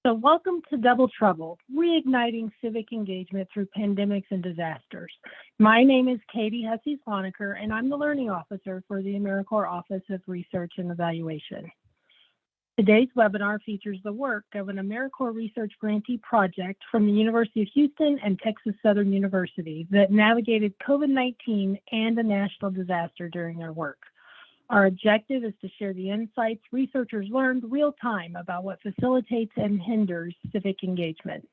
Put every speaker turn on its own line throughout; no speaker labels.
So welcome to Double Trouble, Reigniting Civic Engagement Through Pandemics and Disasters. My name is Katie Hussey-Sloniker, and I'm the Learning Officer for the AmeriCorps Office of Research and Evaluation. Today's webinar features the work of an AmeriCorps research grantee project from the University of Houston and Texas Southern University that navigated COVID-19 and a national disaster during their work. Our objective is to share the insights researchers learned real time about what facilitates and hinders civic engagement.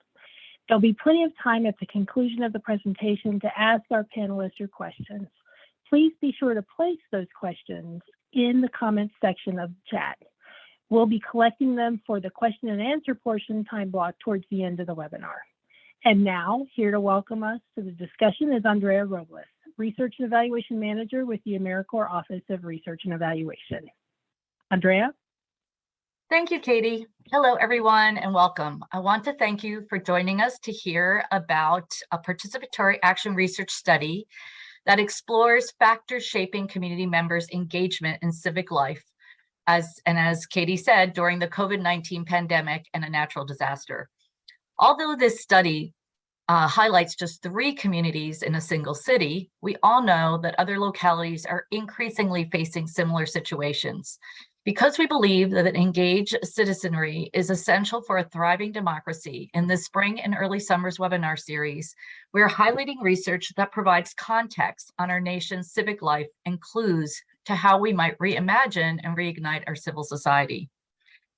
There'll be plenty of time at the conclusion of the presentation to ask our panelists your questions. Please be sure to place those questions in the comments section of the chat. We'll be collecting them for the question and answer portion time block towards the end of the webinar. And now, here to welcome us to the discussion is Andrea Robles, Research and Evaluation Manager with the AmeriCorps Office of Research and Evaluation. Andrea?
Thank you, Katie. Hello, everyone, and welcome. I want to thank you for joining us to hear about a participatory action research study that explores factors shaping community members' engagement in civic life, as Katie said, during the COVID-19 pandemic and a natural disaster. Although this study highlights just 3 communities in a single city, we all know that other localities are increasingly facing similar situations. Because we believe that an engaged citizenry is essential for a thriving democracy, in this spring and early summer's webinar series, we are highlighting research that provides context on our nation's civic life and clues to how we might reimagine and reignite our civil society.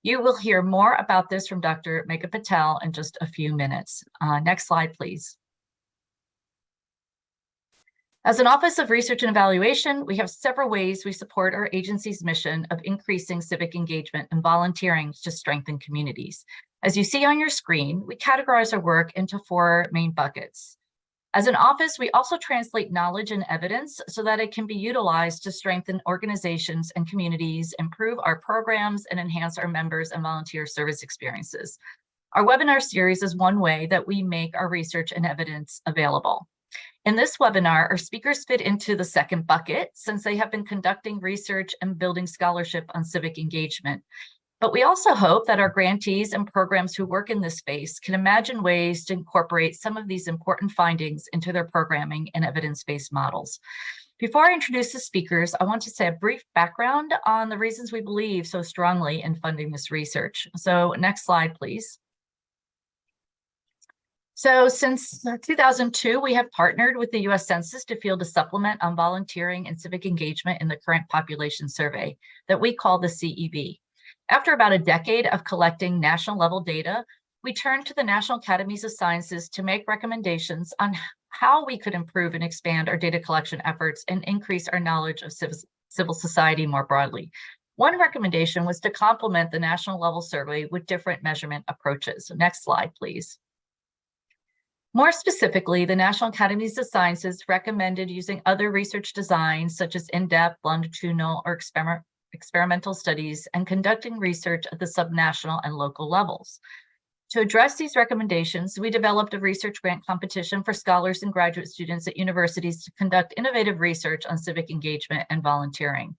You will hear more about this from Dr. Megha Patel in just a few minutes. Next slide, please. As an Office of Research and Evaluation, we have several ways we support our agency's mission of increasing civic engagement and volunteering to strengthen communities. As you see on your screen, we categorize our work into 4 main buckets. As an office, we also translate knowledge and evidence so that it can be utilized to strengthen organizations and communities, improve our programs, and enhance our members and volunteer service experiences. Our webinar series is one way that we make our research and evidence available. In this webinar, our speakers fit into the second bucket since they have been conducting research and building scholarship on civic engagement. But we also hope that our grantees and programs who work in this space can imagine ways to incorporate some of these important findings into their programming and evidence-based models. Before I introduce the speakers, I want to say a brief background on the reasons we believe so strongly in funding this research. So next slide, please. So since 2002, we have partnered with the U.S. Census to field a supplement on volunteering and civic engagement in the current population survey that we call the CEV. After about a decade of collecting national level data, we turned to the National Academies of Sciences to make recommendations on how we could improve and expand our data collection efforts and increase our knowledge of civil society more broadly. One recommendation was to complement the national level survey with different measurement approaches. So next slide, please. More specifically, the National Academies of Sciences recommended using other research designs such as in-depth, longitudinal, or experimental studies and conducting research at the subnational and local levels. To address these recommendations, we developed a research grant competition for scholars and graduate students at universities to conduct innovative research on civic engagement and volunteering.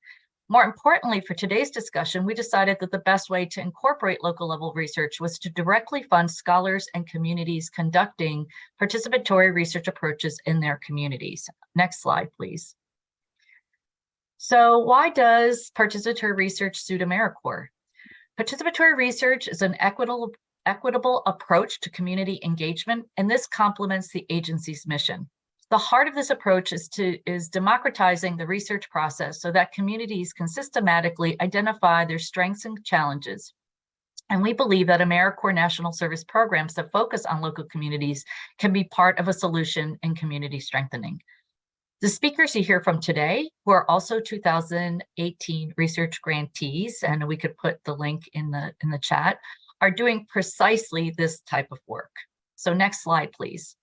More importantly, for today's discussion, we decided that the best way to incorporate local level research was to directly fund scholars and communities conducting participatory research approaches in their communities. Next slide, please. So why does participatory research suit AmeriCorps? Participatory research is an equitable approach to community engagement, and this complements the agency's mission. The heart of this approach is democratizing the research process so that communities can systematically identify their strengths and challenges. And we believe that AmeriCorps National Service programs that focus on local communities can be part of a solution in community strengthening. The speakers you hear from today, who are also 2018 research grantees, and we could put the link in the chat, are doing precisely this type of work. So next slide, please.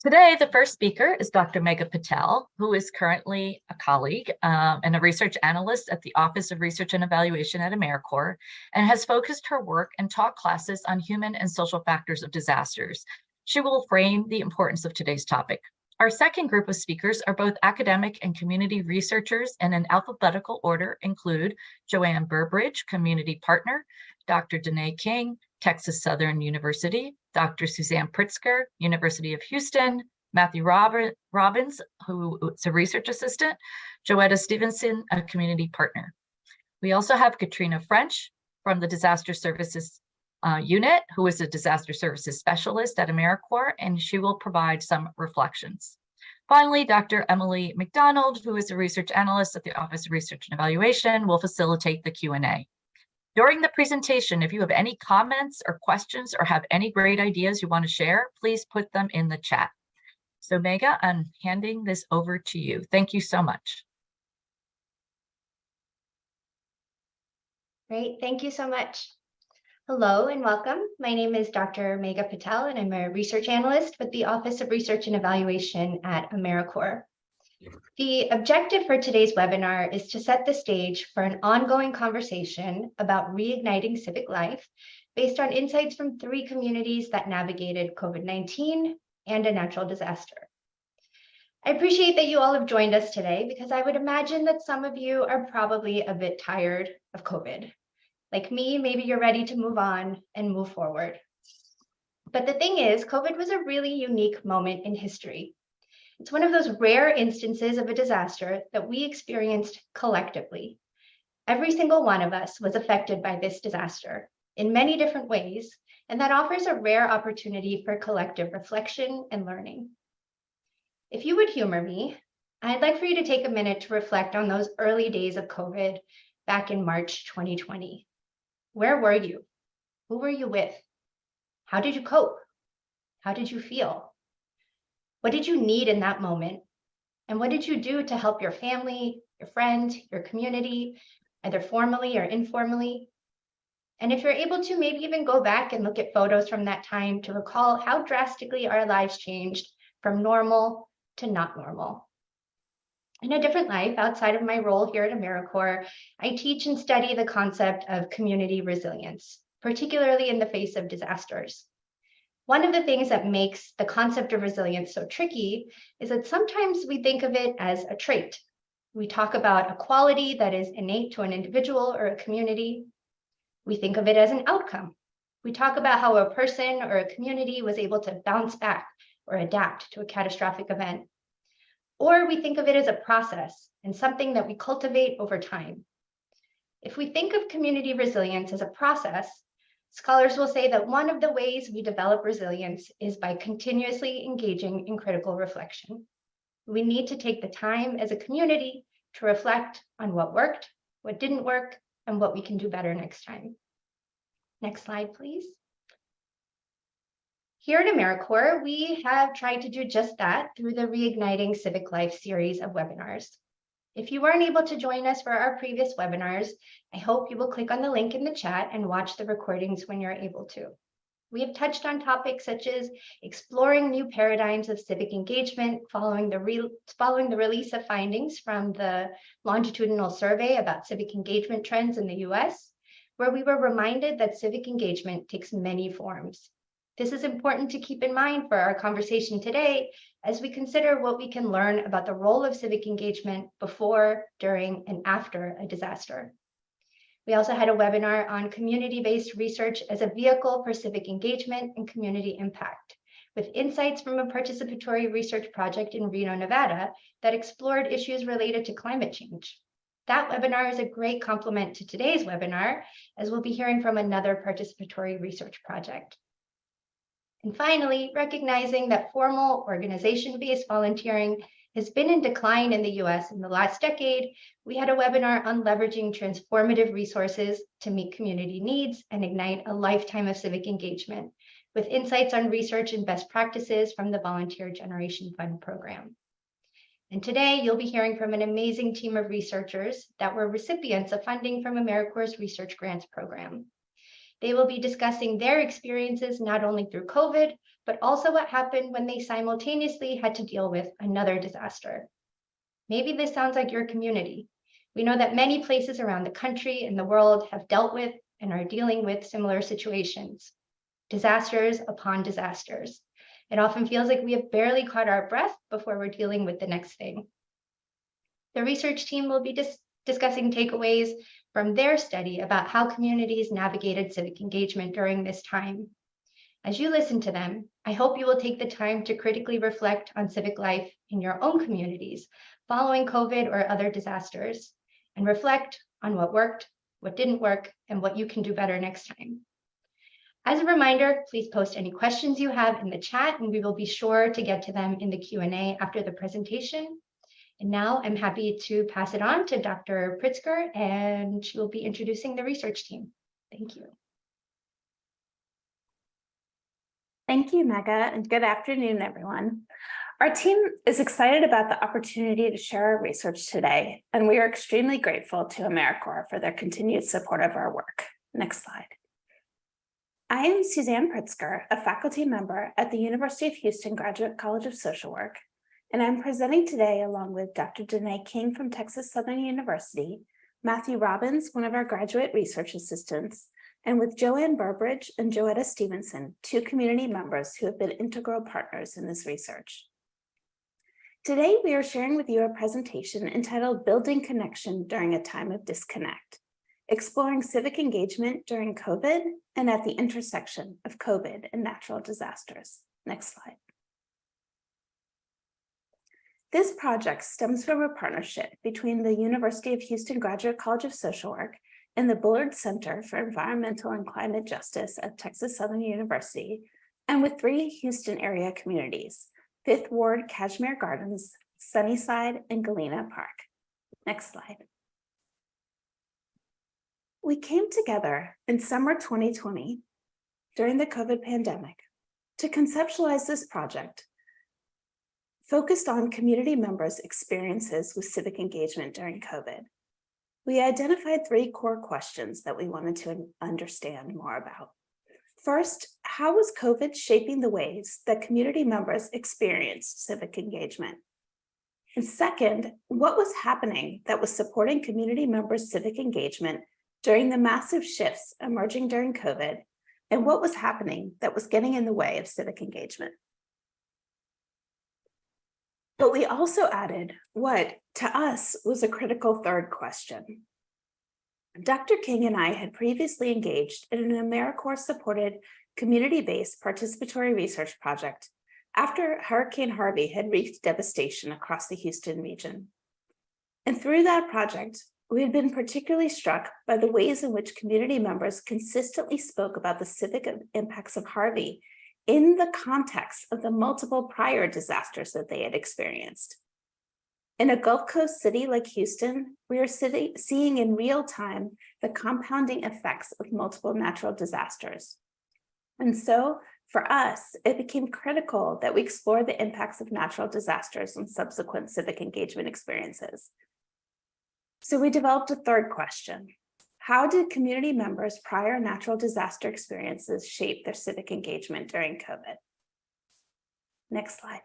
Today, the first speaker is Dr. Megha Patel, who is currently a colleague and a research analyst at the Office of Research and Evaluation at AmeriCorps, and has focused her work and taught classes on human and social factors of disasters. She will frame the importance of today's topic. Our second group of speakers are both academic and community researchers, and in alphabetical order include Joanne Burbridge, community partner, Dr. Danae King, Texas Southern University, Dr. Suzanne Pritzker, University of Houston, Matthew Robbins, who is a research assistant, Joetta Stevenson, a community partner. We also have Katrina French from the Disaster Services Unit, who is a disaster services specialist at AmeriCorps, and she will provide some reflections. Finally, Dr. Emily McDonald, who is a research analyst at the Office of Research and Evaluation, will facilitate the Q&A. During the presentation, if you have any comments or questions or have any great ideas you want to share, please put them in the chat. So Megha, I'm handing this over to you. Thank you so much.
Great, thank you so much. Hello and welcome. My name is Dr. Megha Patel, and I'm a research analyst with the Office of Research and Evaluation at AmeriCorps. The objective for today's webinar is to set the stage for an ongoing conversation about reigniting civic life based on insights from 3 communities that navigated COVID-19 and a natural disaster. I appreciate that you all have joined us today because I would imagine that some of you are probably a bit tired of COVID. Like me, maybe you're ready to move on and move forward. But the thing is, COVID was a really unique moment in history. It's one of those rare instances of a disaster that we experienced collectively. Every single one of us was affected by this disaster in many different ways, and that offers a rare opportunity for collective reflection and learning. If you would humor me, I'd like for you to take a minute to reflect on those early days of COVID back in March 2020. Where were you? Who were you with? How did you cope? How did you feel? What did you need in that moment? And what did you do to help your family, your friends, your community, either formally or informally? And if you're able to, maybe even go back and look at photos from that time to recall how drastically our lives changed from normal to not normal. In a different life, outside of my role here at AmeriCorps, I teach and study the concept of community resilience, particularly in the face of disasters. One of the things that makes the concept of resilience so tricky is that sometimes we think of it as a trait. We talk about a quality that is innate to an individual or a community. We think of it as an outcome. We talk about how a person or a community was able to bounce back or adapt to a catastrophic event. Or we think of it as a process and something that we cultivate over time. If we think of community resilience as a process, scholars will say that one of the ways we develop resilience is by continuously engaging in critical reflection. We need to take the time as a community to reflect on what worked, what didn't work, and what we can do better next time. Next slide, please. Here at AmeriCorps, we have tried to do just that through the Reigniting Civic Life series of webinars. If you weren't able to join us for our previous webinars, I hope you will click on the link in the chat and watch the recordings when you're able to. We have touched on topics such as exploring new paradigms of civic engagement following the release of findings from the longitudinal survey about civic engagement trends in the US, where we were reminded that civic engagement takes many forms. This is important to keep in mind for our conversation today as we consider what we can learn about the role of civic engagement before, during, and after a disaster. We also had a webinar on community-based research as a vehicle for civic engagement and community impact, with insights from a participatory research project in Reno, Nevada, that explored issues related to climate change. That webinar is a great complement to today's webinar, as we'll be hearing from another participatory research project. And finally, recognizing that formal organization-based volunteering has been in decline in the US in the last decade, we had a webinar on leveraging transformative resources to meet community needs and ignite a lifetime of civic engagement, with insights on research and best practices from the Volunteer Generation Fund program. And today, you'll be hearing from an amazing team of researchers that were recipients of funding from AmeriCorps' Research Grants program. They will be discussing their experiences not only through COVID, but also what happened when they simultaneously had to deal with another disaster. Maybe this sounds like your community. We know that many places around the country and the world have dealt with and are dealing with similar situations, disasters upon disasters. It often feels like we have barely caught our breath before we're dealing with the next thing. The research team will be discussing takeaways from their study about how communities navigated civic engagement during this time. As you listen to them, I hope you will take the time to critically reflect on civic life in your own communities following COVID or other disasters, and reflect on what worked, what didn't work, and what you can do better next time. As a reminder, please post any questions you have in the chat, and we will be sure to get to them in the Q&A after the presentation. And now I'm happy to pass it on to Dr. Pritzker, and she will be introducing the research team. Thank you.
Thank you, Mega, and good afternoon, everyone. Our team is excited about the opportunity to share our research today, and we are extremely grateful to AmeriCorps for their continued support of our work. Next slide. I am Suzanne Pritzker, a faculty member at the University of Houston Graduate College of Social Work, and I'm presenting today along with Dr. Danae King from Texas Southern University, Matthew Robbins, one of our graduate research assistants, and with Joanne Burbridge and Joetta Stevenson, two community members who have been integral partners in this research. Today, we are sharing with you a presentation entitled Building Connection During a Time of Disconnect, exploring civic engagement during COVID and at the intersection of COVID and natural disasters. Next slide. This project stems from a partnership between the University of Houston Graduate College of Social Work and the Bullard Center for Environmental and Climate Justice at Texas Southern University, and with 3 Houston area communities, 5th Ward Kashmere Gardens, Sunnyside, and Galena Park. Next slide. We came together in summer 2020 during the COVID pandemic to conceptualize this project focused on community members' experiences with civic engagement during COVID. We identified 3 core questions that we wanted to understand more about. First, how was COVID shaping the ways that community members experienced civic engagement? And second, what was happening that was supporting community members' civic engagement during the massive shifts emerging during COVID? And what was happening that was getting in the way of civic engagement? But we also added what, to us, was a critical third question. Dr. King and I had previously engaged in an AmeriCorps-supported community-based participatory research project after Hurricane Harvey had wreaked devastation across the Houston region. And through that project, we had been particularly struck by the ways in which community members consistently spoke about the civic impacts of Harvey in the context of the multiple prior disasters that they had experienced. In a Gulf Coast city like Houston, we are seeing in real time the compounding effects of multiple natural disasters. And so, for us, it became critical that we explore the impacts of natural disasters on subsequent civic engagement experiences. So we developed a third question. How did community members' prior natural disaster experiences shape their civic engagement during COVID? Next slide.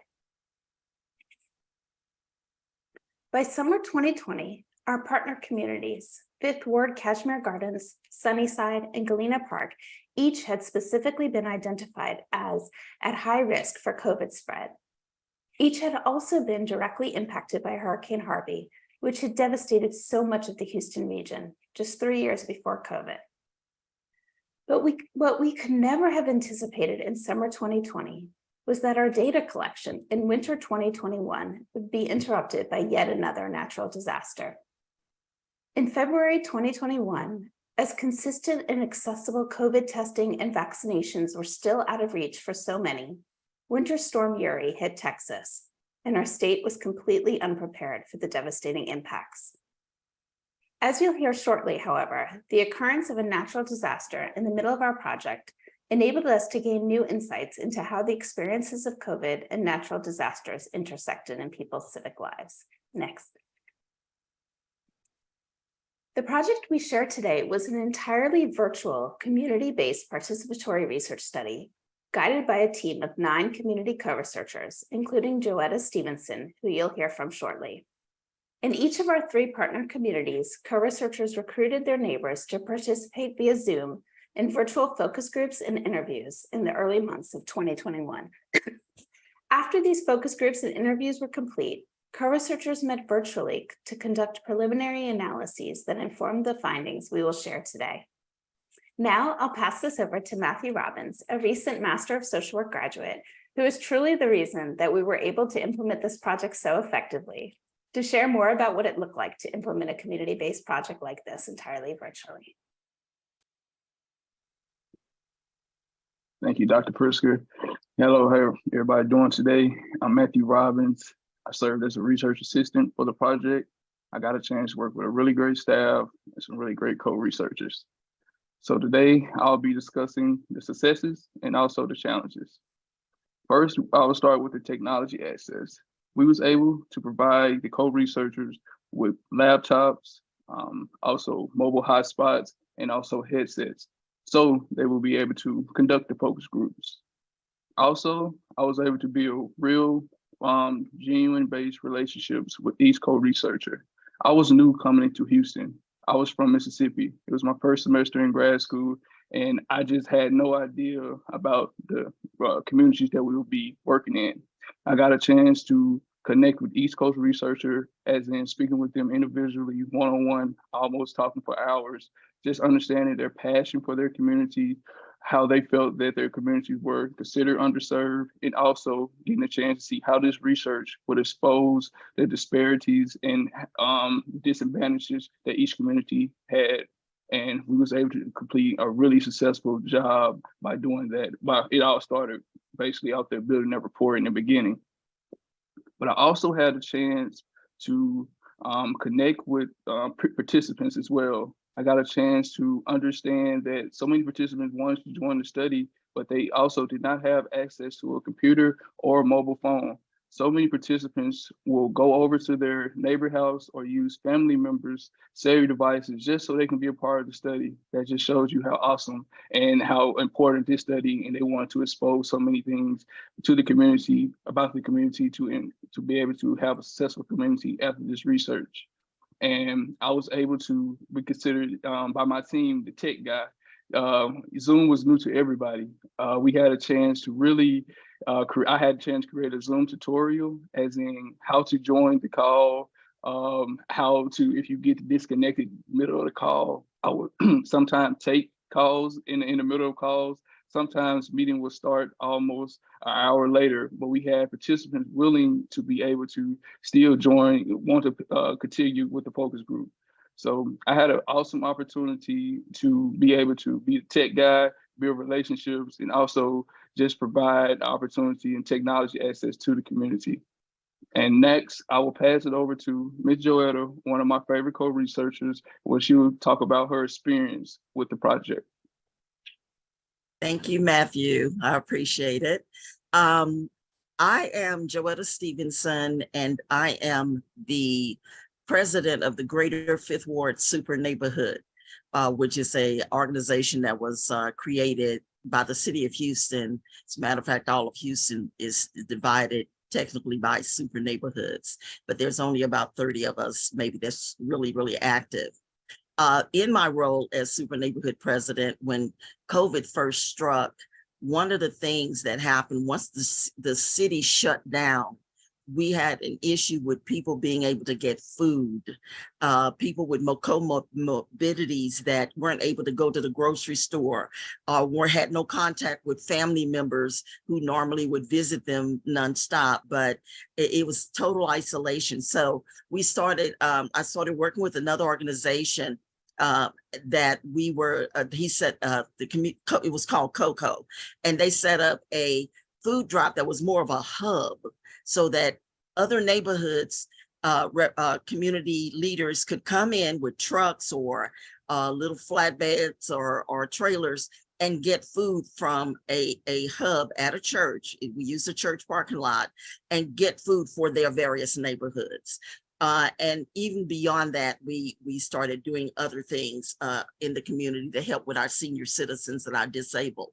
By summer 2020, our partner communities, 5th Ward Kashmere Gardens, Sunnyside, and Galena Park, each had specifically been identified as at high risk for COVID spread. Each had also been directly impacted by Hurricane Harvey, which had devastated so much of the Houston region just 3 years before COVID. But what we could never have anticipated in summer 2020 was that our data collection in winter 2021 would be interrupted by yet another natural disaster. In February 2021, as consistent and accessible COVID testing and vaccinations were still out of reach for so many, Winter Storm Uri hit Texas, and our state was completely unprepared for the devastating impacts. As you'll hear shortly, however, the occurrence of a natural disaster in the middle of our project enabled us to gain new insights into how the experiences of COVID and natural disasters intersected in people's civic lives. Next. The project we share today was an entirely virtual, community-based participatory research study guided by a team of 9 community co-researchers, including Joetta Stevenson, who you'll hear from shortly. In each of our 3 partner communities, co-researchers recruited their neighbors to participate via Zoom in virtual focus groups and interviews in the early months of 2021. After these focus groups and interviews were complete, co-researchers met virtually to conduct preliminary analyses that informed the findings we will share today. Now I'll pass this over to Matthew Robbins, a recent Master of Social Work graduate, who is truly the reason that we were able to implement this project so effectively, to share more about what it looked like to implement a community-based project like this entirely virtually.
Thank you, Dr. Prisker. Hello, how everybody doing today? I'm Matthew Robbins. I served as a research assistant for the project. I got a chance to work with a really great staff and some really great co-researchers. So today I'll be discussing the successes and also the challenges. First, I will start with the technology access. We was able to provide the co-researchers with laptops, also mobile hotspots, and also headsets, so they will be able to conduct the focus groups. Also, I was able to build real, genuine-based relationships with each co-researcher. I was new coming into Houston. I was from Mississippi. It was my first semester in grad school, and I just had no idea about the communities that we would be working in. I got a chance to connect with East Coast researcher, as in speaking with them individually, one-on-one, almost talking for hours, just understanding their passion for their community, how they felt that their communities were considered underserved, and also getting a chance to see how this research would expose the disparities and disadvantages that each community had. And we was able to complete a really successful job by doing that. But it all started basically out there building that rapport in the beginning. But I also had a chance to connect with participants as well. I got a chance to understand that so many participants wanted to join the study, but they also did not have access to a computer or a mobile phone. So many participants will go over to their neighbor house or use family members' cellular devices just so they can be a part of the study. That just shows you how awesome and how important this study, and they want to expose so many things to the community, about the community, to be able to have a successful community after this research. And I was able to be considered by my team the tech guy. Zoom was new to everybody. We had a chance to really, I had a chance to create a Zoom tutorial, as in how to join the call, how to, if you get disconnected middle of the call. I would sometimes take calls in the middle of calls. Sometimes meeting will start almost an hour later, but we had participants willing to be able to still join, want to continue with the focus group. So I had an awesome opportunity to be able to be a tech guy, build relationships, and also just provide opportunity and technology access to the community. And next, I will pass it over to Ms. Joetta, one of my favorite co-researchers, where she will talk about her experience with the project.
Thank you, Matthew. I appreciate it. I am Joetta Stevenson, and I am the president of the Greater Fifth Ward Super Neighborhood, which is an organization that was created by the city of Houston. As a matter of fact, all of Houston is divided technically by super neighborhoods, but there's only about 30 of us, maybe, that's really, really active. In my role as super neighborhood president, when COVID first struck, one of the things that happened once the city shut down, we had an issue with people being able to get food, people with comorbidities that weren't able to go to the grocery store, or had no contact with family members who normally would visit them nonstop, but it was total isolation. So we started, I started working with another organization that we were, he said, it was called COCO, and they set up a food drop that was more of a hub, so that other neighborhoods, community leaders could come in with trucks or little flatbeds or trailers and get food from a hub at a church. We use the church parking lot, and get food for their various neighborhoods. And even beyond that, we started doing other things in the community to help with our senior citizens and our disabled.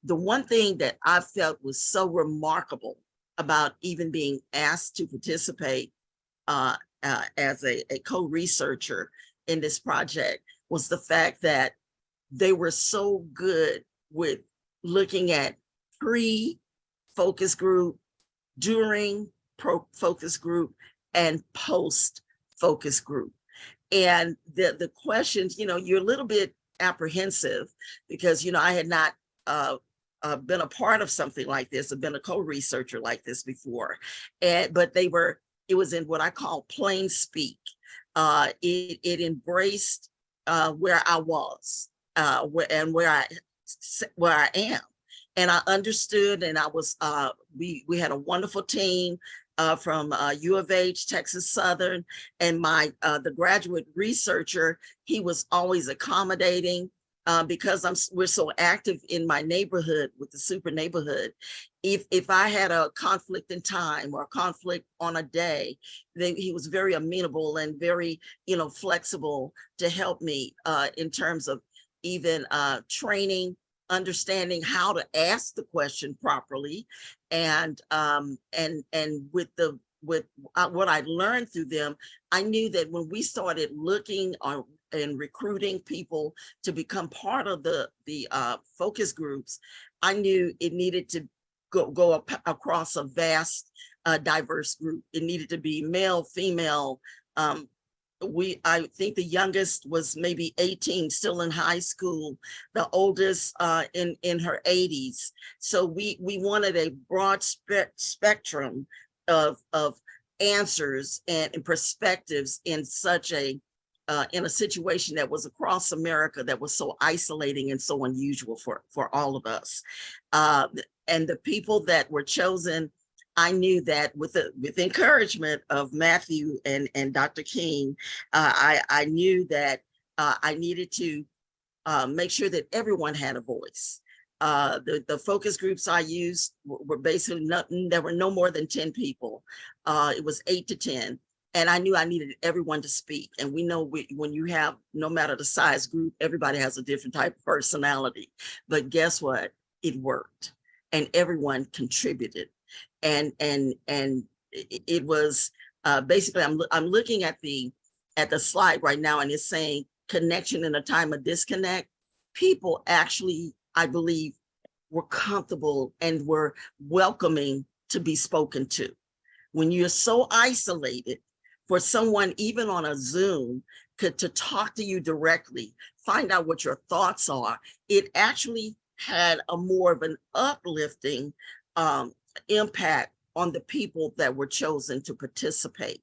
The one thing that I felt was so remarkable about even being asked to participate as a co-researcher in this project was the fact that they were so good with looking at pre-focus group, during focus group, and post-focus group. And the questions, you're a little bit apprehensive because, I had not been a part of something like this. I've been a co-researcher like this before. But it was in what I call plain speak. It embraced where I was where I am. And I understood, and I was, we had a wonderful team from U of H, Texas Southern, and the graduate researcher, he was always accommodating because we're so active in my neighborhood with the super neighborhood. If I had a conflict in time or a conflict on a day, then he was very amenable and very, flexible to help me in terms of even training, understanding how to ask the question properly, and with what I learned through them, I knew that when we started looking and recruiting people to become part of the focus groups, I knew it needed to go across a vast, diverse group. It needed to be male, female. I think the youngest was maybe 18, still in high school, the oldest in her 80s. So we wanted a broad spectrum of answers and perspectives in such in a situation that was across America that was so isolating and so unusual for all of us. And the people that were chosen, I knew that with encouragement of Matthew and Dr. King, I knew that I needed to make sure that everyone had a voice. The focus groups I used were basically there were no more than 10 people. It was 8 to 10. And I knew I needed everyone to speak. And we know when you have, no matter the size group, everybody has a different type of personality. But guess what? It worked. And everyone contributed. And it was basically, I'm looking at the slide right now, and it's saying connection in a time of disconnect. People actually, I believe, were comfortable and were welcoming to be spoken to. When you're so isolated, for someone even on a Zoom to talk to you directly, find out what your thoughts are, it actually had a more of an uplifting impact on the people that were chosen to participate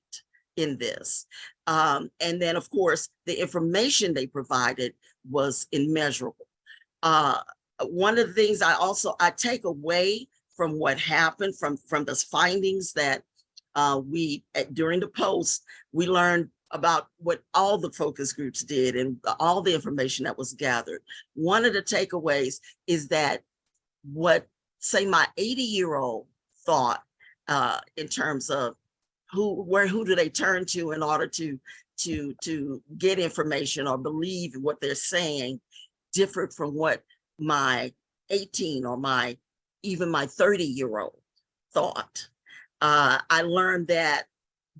in this. And then, of course, the information they provided was immeasurable. One of the things I take away from what happened, from the findings that during the post, we learned about what all the focus groups did and all the information that was gathered. One of the takeaways is that what, say, my 80-year-old thought in terms of who do they turn to in order to get information or believe what they're saying, differed from what my 18 or even my 30-year-old thought. I learned that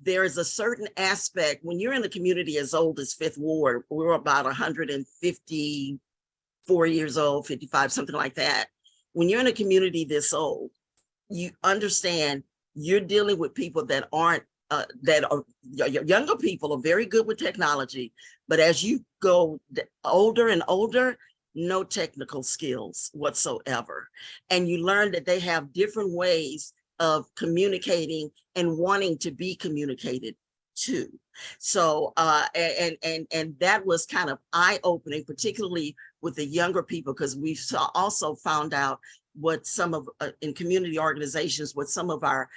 there is a certain aspect when you're in the community as old as Fifth Ward. We're about 154 years old, 55, something like that. When you're in a community this old, you understand you're dealing with people that aren't, younger people are very good with technology, but as you go older and older, no technical skills whatsoever. And you learn that they have different ways of communicating and wanting to be communicated to. So, and that was kind of eye-opening, particularly with the younger people, because we also found out what some of, in community organizations, what some of our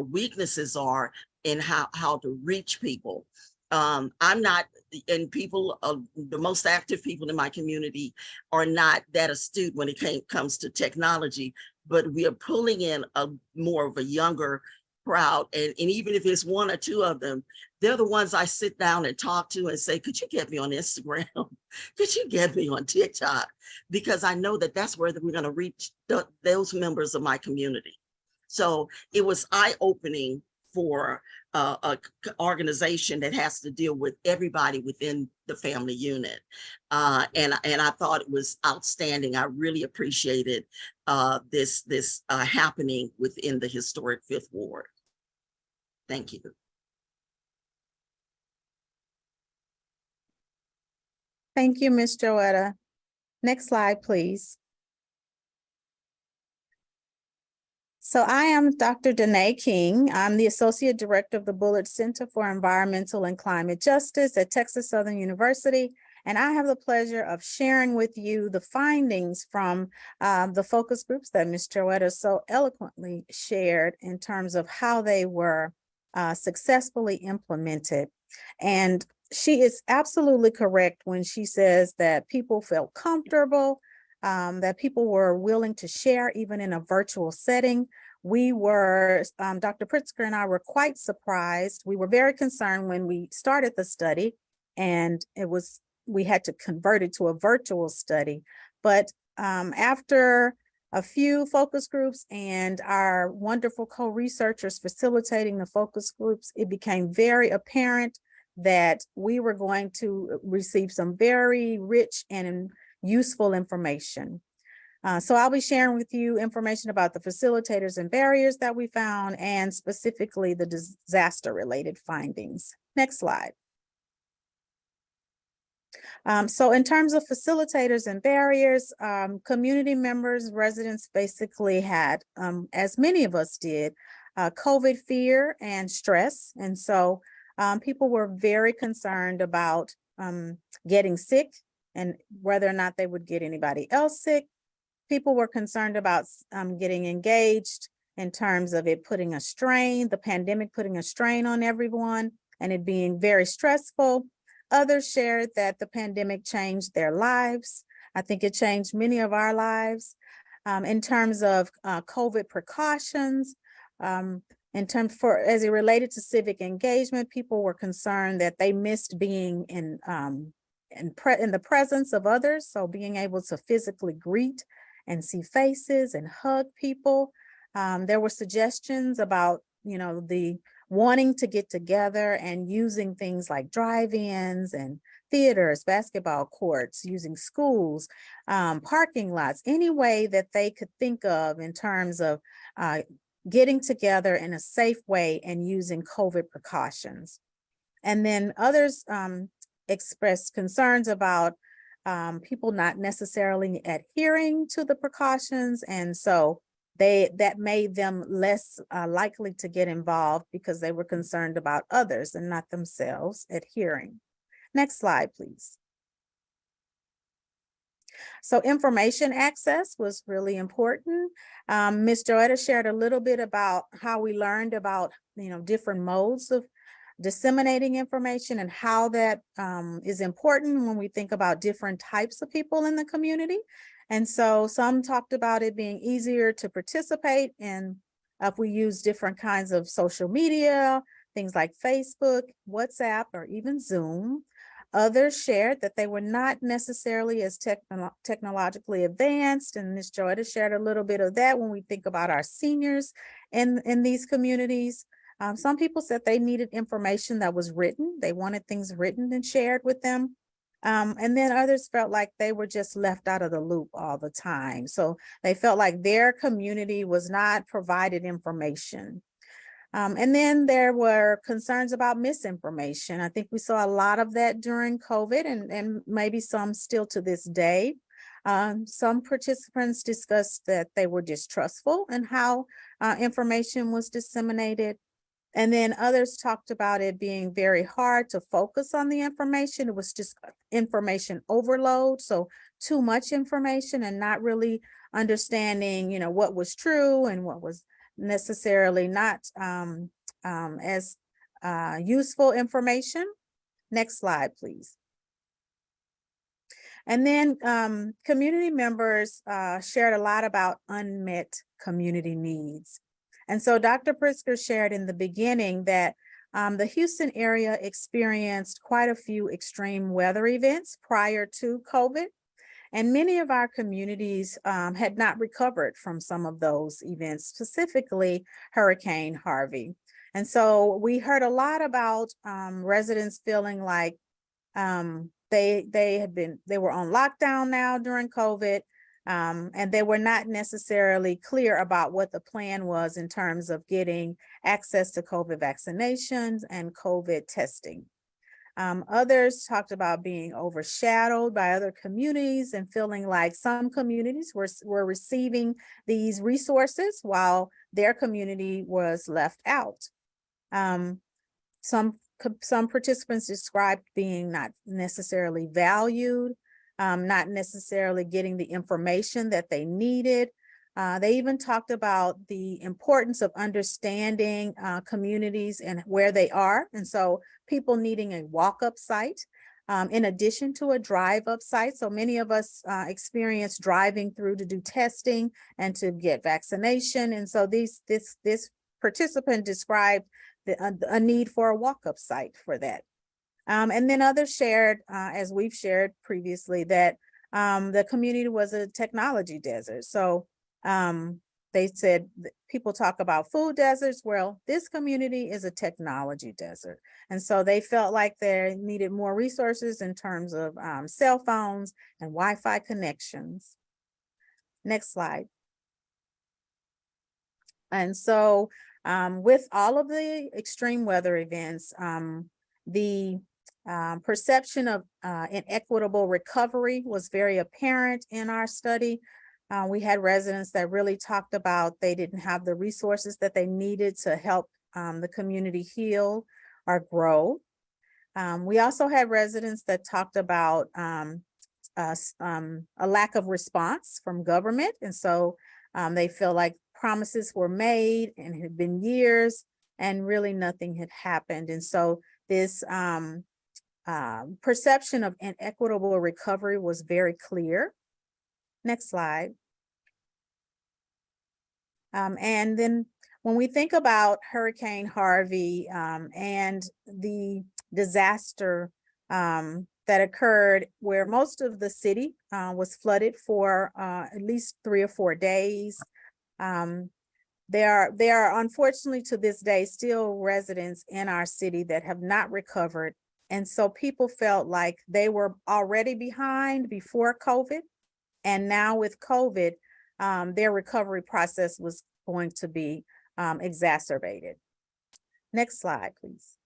weaknesses are in how to reach people. I'm not, and people, the most active people in my community are not that astute when it comes to technology, but we are pulling in more of a younger crowd. And even if it's one or two of them, they're the ones I sit down and talk to and say, could you get me on Instagram? Could you get me on TikTok? Because I know that that's where we're going to reach those members of my community. So it was eye-opening for organization that has to deal with everybody within the family unit. And I thought it was outstanding. I really appreciated this happening within the historic Fifth Ward. Thank you.
Thank you, Ms. Joetta. Next slide, please. So I am Dr. Danae King. I'm the Associate Director of the Bullard Center for Environmental and Climate Justice at Texas Southern University. And I have the pleasure of sharing with you the findings from the focus groups that Ms. Joetta so eloquently shared in terms of how they were successfully implemented. And she is absolutely correct when she says that people felt comfortable, that people were willing to share even in a virtual setting. We were, Dr. Pritzker and I were quite surprised. We were very concerned when we started the study, and we had to convert it to a virtual study. But after a few focus groups and our wonderful co-researchers facilitating the focus groups, it became very apparent that we were going to receive some very rich and useful information. So I'll be sharing with you information about the facilitators and barriers that we found, and specifically the disaster-related findings. Next slide. So in terms of facilitators and barriers, community members, residents basically had, as many of us did, COVID fear and stress. And so people were very concerned about getting sick and whether or not they would get anybody else sick. People were concerned about getting engaged in terms of it putting a strain, the pandemic putting a strain on everyone and it being very stressful. Others shared that the pandemic changed their lives. I think it changed many of our lives. In terms of COVID precautions, as it related to civic engagement, people were concerned that they missed being in the presence of others. So being able to physically greet and see faces and hug people. There were suggestions about, the wanting to get together and using things like drive-ins and theaters, basketball courts, using schools, parking lots, any way that they could think of in terms of getting together in a safe way and using COVID precautions. And then others expressed concerns about people not necessarily adhering to the precautions. And so that made them less likely to get involved because they were concerned about others and not themselves adhering. Next slide, please. So information access was really important. Ms. Joetta shared a little bit about how we learned about, different modes of disseminating information and how that is important when we think about different types of people in the community. And so some talked about it being easier to participate in if we use different kinds of social media, things like Facebook, WhatsApp, or even Zoom. Others shared that they were not necessarily as technologically advanced, and Ms. Joetta shared a little bit of that when we think about our seniors in these communities. Some people said they needed information that was written. They wanted things written and shared with them. And then others felt like they were just left out of the loop all the time. So they felt like their community was not provided information. And then there were concerns about misinformation. I think we saw a lot of that during COVID and maybe some still to this day. Some participants discussed that they were distrustful in how information was disseminated. And then others talked about it being very hard to focus on the information. It was just information overload. So too much information and not really understanding, what was true and what was necessarily not as useful information. Next slide, please. And then community members shared a lot about unmet community needs. And so Dr. Pritzker shared in the beginning that the Houston area experienced quite a few extreme weather events prior to COVID. And many of our communities had not recovered from some of those events, specifically Hurricane Harvey. And so we heard a lot about residents feeling like they were on lockdown now during COVID, and they were not necessarily clear about what the plan was in terms of getting access to COVID vaccinations and COVID testing. Others talked about being overshadowed by other communities and feeling like some communities were receiving these resources while their community was left out. Some participants described being not necessarily valued, not necessarily getting the information that they needed. They even talked about the importance of understanding communities and where they are. And so people needing a walk-up site in addition to a drive-up site. So many of us experience driving through to do testing and to get vaccination. And so this participant described a need for a walk-up site for that. And then others shared, as we've shared previously, that the community was a technology desert. So they said people talk about food deserts. Well, this community is a technology desert. And so they felt like they needed more resources in terms of cell phones and Wi-Fi connections. Next slide. And so with all of the extreme weather events, the perception of inequitable recovery was very apparent in our study. We had residents that really talked about they didn't have the resources that they needed to help the community heal or grow. We also had residents that talked about a lack of response from government. And so they feel like promises were made and it had been years and really nothing had happened. And so this perception of inequitable recovery was very clear. Next slide. And then when we think about Hurricane Harvey and the disaster that occurred where most of the city was flooded for at least 3 or 4 days, there are unfortunately to this day still residents in our city that have not recovered. And so people felt like they were already behind before COVID. And now with COVID, their recovery process was going to be exacerbated. Next slide, please.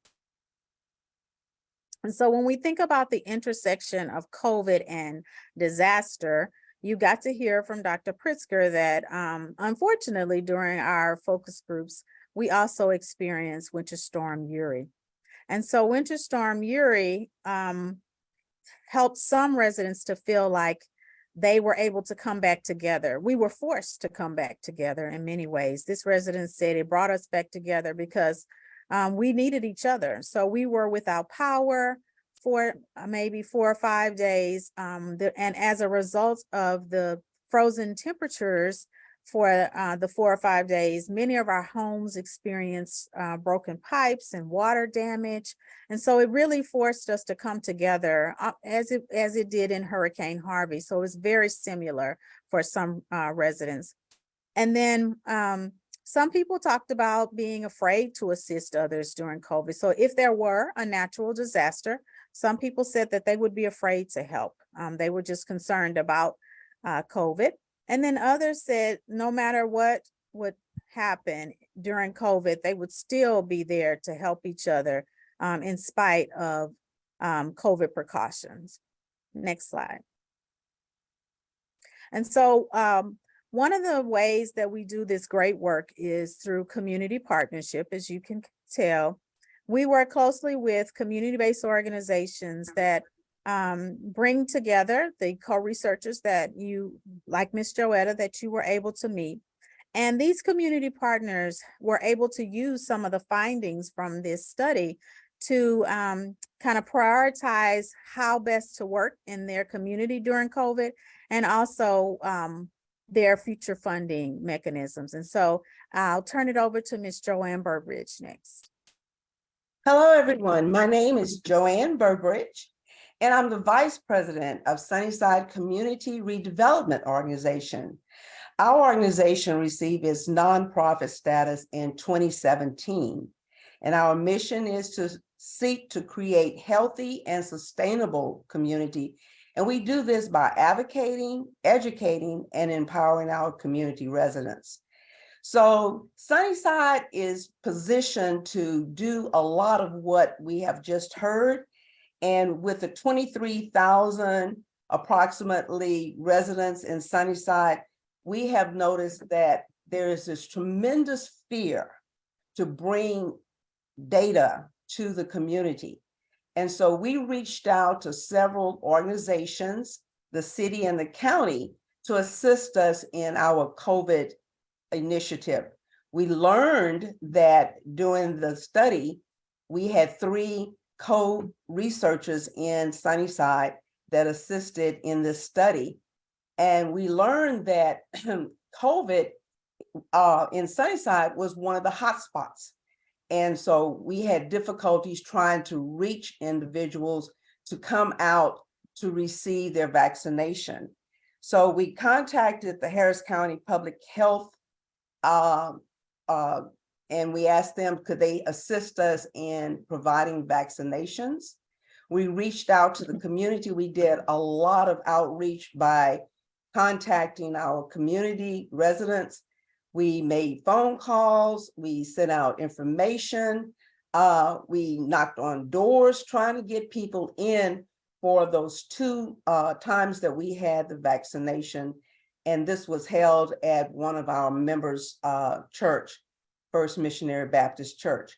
And so when we think about the intersection of COVID and disaster, you got to hear from Dr. Pritzker that unfortunately during our focus groups, we also experienced Winter Storm Uri. And so Winter Storm Uri helped some residents to feel like they were able to come back together. We were forced to come back together in many ways. This resident said it brought us back together because we needed each other. So we were without power for maybe 4 or 5 days. And as a result of the frozen temperatures for the 4 or 5 days, many of our homes experienced broken pipes and water damage. And so it really forced us to come together as it did in Hurricane Harvey. So it was very similar for some residents. And then some people talked about being afraid to assist others during COVID. So if there were a natural disaster, some people said that they would be afraid to help. They were just concerned about COVID. And then others said no matter what would happen during COVID, they would still be there to help each other in spite of COVID precautions. Next slide. And so one of the ways that we do this great work is through community partnership. As you can tell, we work closely with community-based organizations that bring together the co-researchers that you, like Ms. Joetta, that you were able to meet. And these community partners were able to use some of the findings from this study to kind of prioritize how best to work in their community during COVID and also their future funding mechanisms. And so I'll turn it over to Ms. Joanne Burbridge next.
Hello, everyone. My name is Joanne Burbridge, and I'm the Vice President of Sunnyside Community Redevelopment Organization. Our organization received its nonprofit status in 2017. And our mission is to seek to create healthy and sustainable community. And we do this by advocating, educating, and empowering our community residents. So Sunnyside is positioned to do a lot of what we have just heard. And with the 23,000 approximately residents in Sunnyside, we have noticed that there is this tremendous fear to bring data to the community. And so we reached out to several organizations, the city and the county, to assist us in our COVID initiative. We learned that during the study, we had 3 co-researchers in Sunnyside that assisted in this study. And we learned that COVID in Sunnyside was one of the hotspots. And so we had difficulties trying to reach individuals to come out to receive their vaccination. So we contacted the Harris County Public Health and we asked them, could they assist us in providing vaccinations? We reached out to the community. We did a lot of outreach by contacting our community residents. We made phone calls, we sent out information, we knocked on doors trying to get people in for those 2 times that we had the vaccination. And this was held at one of our members' church, First Missionary Baptist Church.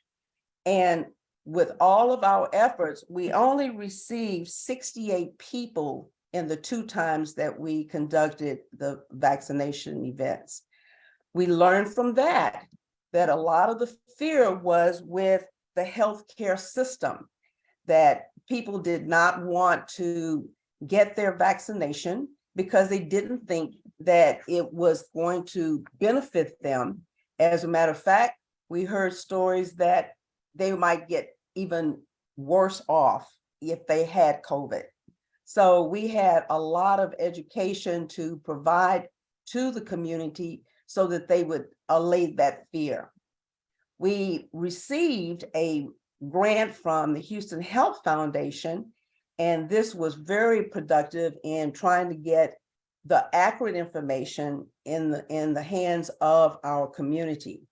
And with all of our efforts, we only received 68 people in the 2 times that we conducted the vaccination events. We learned from that a lot of the fear was with the healthcare system, that people did not want to get their vaccination because they didn't think that it was going to benefit them. As a matter of fact, we heard stories that they might get even worse off if they had COVID. So we had a lot of education to provide to the community so that they would allay that fear. We received a grant from the Houston Health Foundation, and this was very productive in trying to get the accurate information in the hands of our community.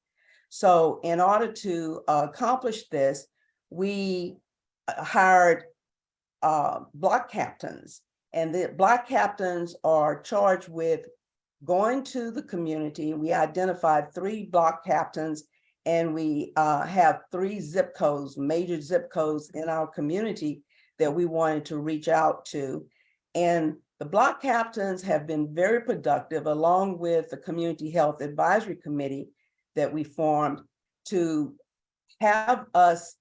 So in order to accomplish this, we hired block captains, and the block captains are charged with going to the community. We identified 3 block captains, and we have 3 zip codes, major zip codes in our community that we wanted to reach out to. And the block captains have been very productive, along with the Community Health Advisory Committee that we formed, to have us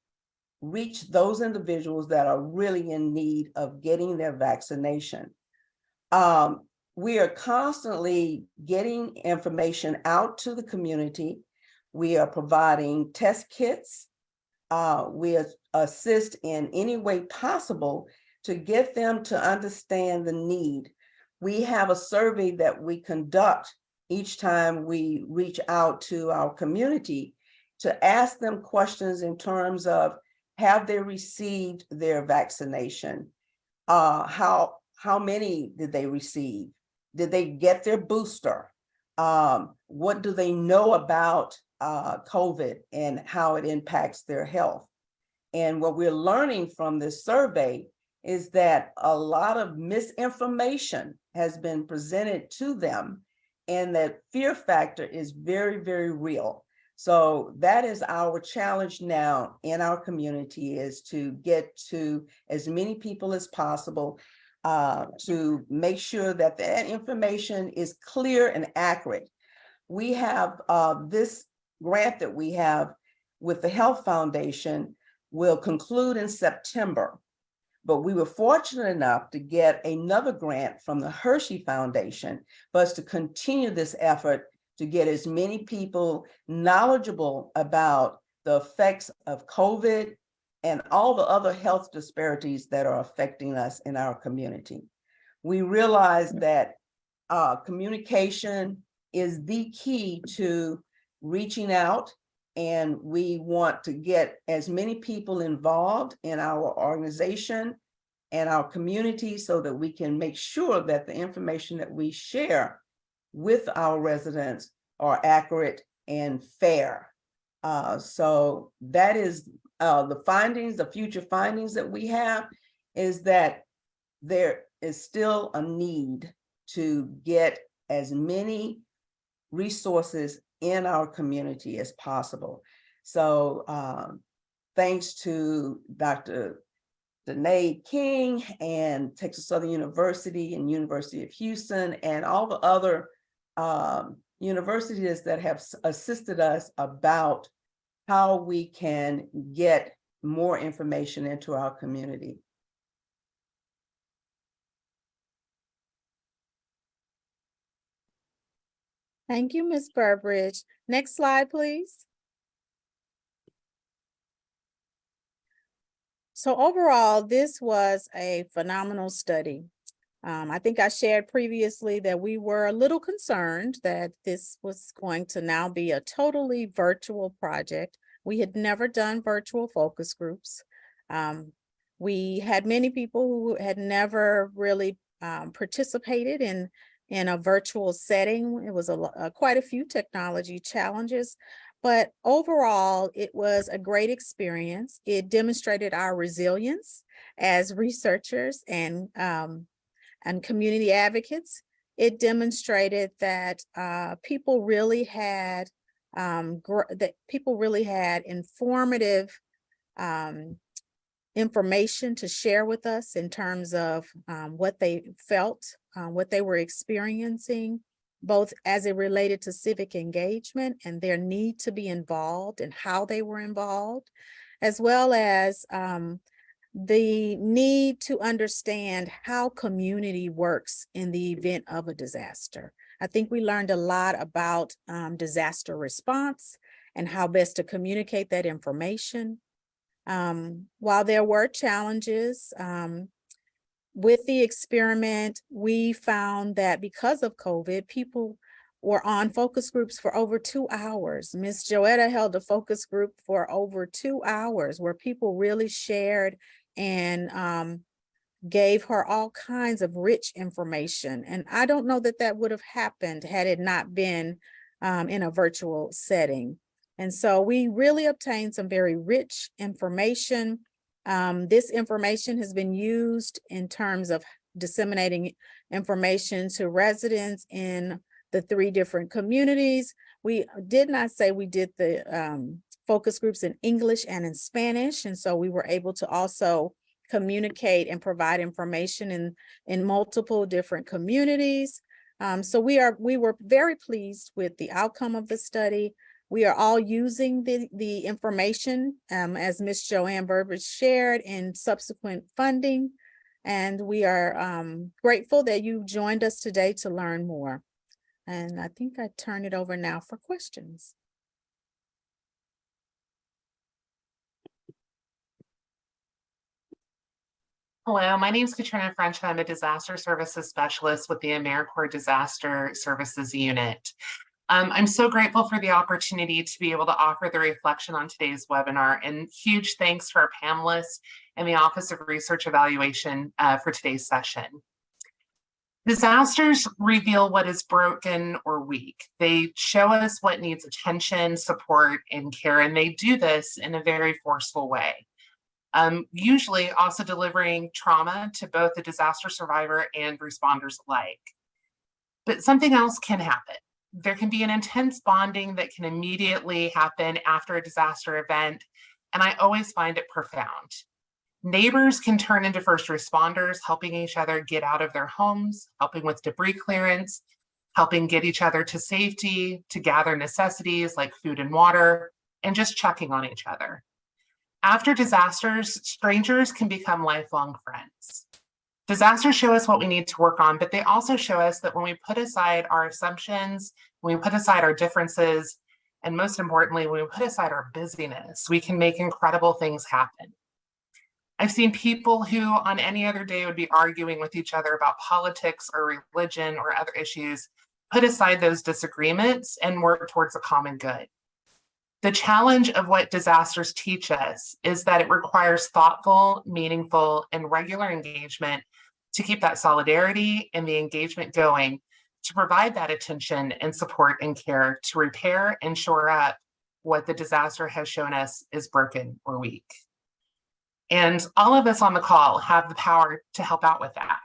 reach those individuals that are really in need of getting their vaccination. We are constantly getting information out to the community. We are providing test kits. We assist in any way possible to get them to understand the need. We have a survey that we conduct each time we reach out to our community to ask them questions in terms of, have they received their vaccination? How many did they receive? Did they get their booster? What do they know about COVID and how it impacts their health? And what we're learning from this survey is that a lot of misinformation has been presented to them, and that fear factor is very, very real. So that is our challenge now in our community, is to get to as many people as possible, to make sure that that information is clear and accurate. We have this grant that we have with the Health Foundation will conclude in September. But we were fortunate enough to get another grant from the Hershey Foundation for us to continue this effort to get as many people knowledgeable about the effects of COVID and all the other health disparities that are affecting us in our community. We realize that communication is the key to reaching out And we want to get as many people involved in our organization and our community so that we can make sure that the information that we share with our residents are accurate and fair. So that is the findings, the future findings that we have, is that there is still a need to get as many resources in our community as possible. So thanks to Dr. Danae King and Texas Southern University and University of Houston and all the other universities that have assisted us about how we can get more information into our community.
Thank you, Ms. Burbridge. Next slide, please. So overall, this was a phenomenal study. I think I shared previously that we were a little concerned that this was going to now be a totally virtual project. We had never done virtual focus groups. We had many people who had never really participated in a virtual setting. It was quite a few technology challenges, but overall, it was a great experience. It demonstrated our resilience as researchers and community advocates. It demonstrated that people really had informative information to share with us in terms of what they felt, what they were experiencing, both as it related to civic engagement and their need to be involved and how they were involved, as well as the need to understand how community works in the event of a disaster. I think we learned a lot about disaster response and how best to communicate that information. While there were challenges with the experiment, we found that because of COVID, people were on focus groups for over 2 hours. Ms. Joetta held a focus group for over 2 hours where people really shared and gave her all kinds of rich information. And I don't know that that would have happened had it not been in a virtual setting. And so we really obtained some very rich information. This information has been used in terms of disseminating information to residents in the 3 different communities. We did not say we did the focus groups in English and in Spanish. And so we were able to also communicate and provide information in multiple different communities. So we were very pleased with the outcome of the study. We are all using the information as Ms. Joanne Burbridge shared in subsequent funding. And we are grateful that you joined us today to learn more. And I think I turn it over now for questions.
Hello, my name is Katrina French, and I'm a disaster services specialist with the AmeriCorps Disaster Services Unit. I'm so grateful for the opportunity to be able to offer the reflection on today's webinar, and huge thanks to our panelists and the Office of Research Evaluation for today's session. Disasters reveal what is broken or weak. They show us what needs attention, support, and care, and they do this in a very forceful way. Usually also delivering trauma to both the disaster survivor and responders alike. But something else can happen. There can be an intense bonding that can immediately happen after a disaster event, and I always find it profound. Neighbors can turn into first responders, helping each other get out of their homes, helping with debris clearance, helping get each other to safety, to gather necessities like food and water, and just checking on each other. After disasters, strangers can become lifelong friends. Disasters show us what we need to work on, but they also show us that when we put aside our assumptions, when we put aside our differences, and most importantly, when we put aside our busyness, we can make incredible things happen. I've seen people who on any other day would be arguing with each other about politics or religion or other issues, put aside those disagreements and work towards a common good. The challenge of what disasters teach us is that it requires thoughtful, meaningful, and regular engagement to keep that solidarity and the engagement going, to provide that attention and support and care to repair and shore up what the disaster has shown us is broken or weak. And all of us on the call have the power to help out with that.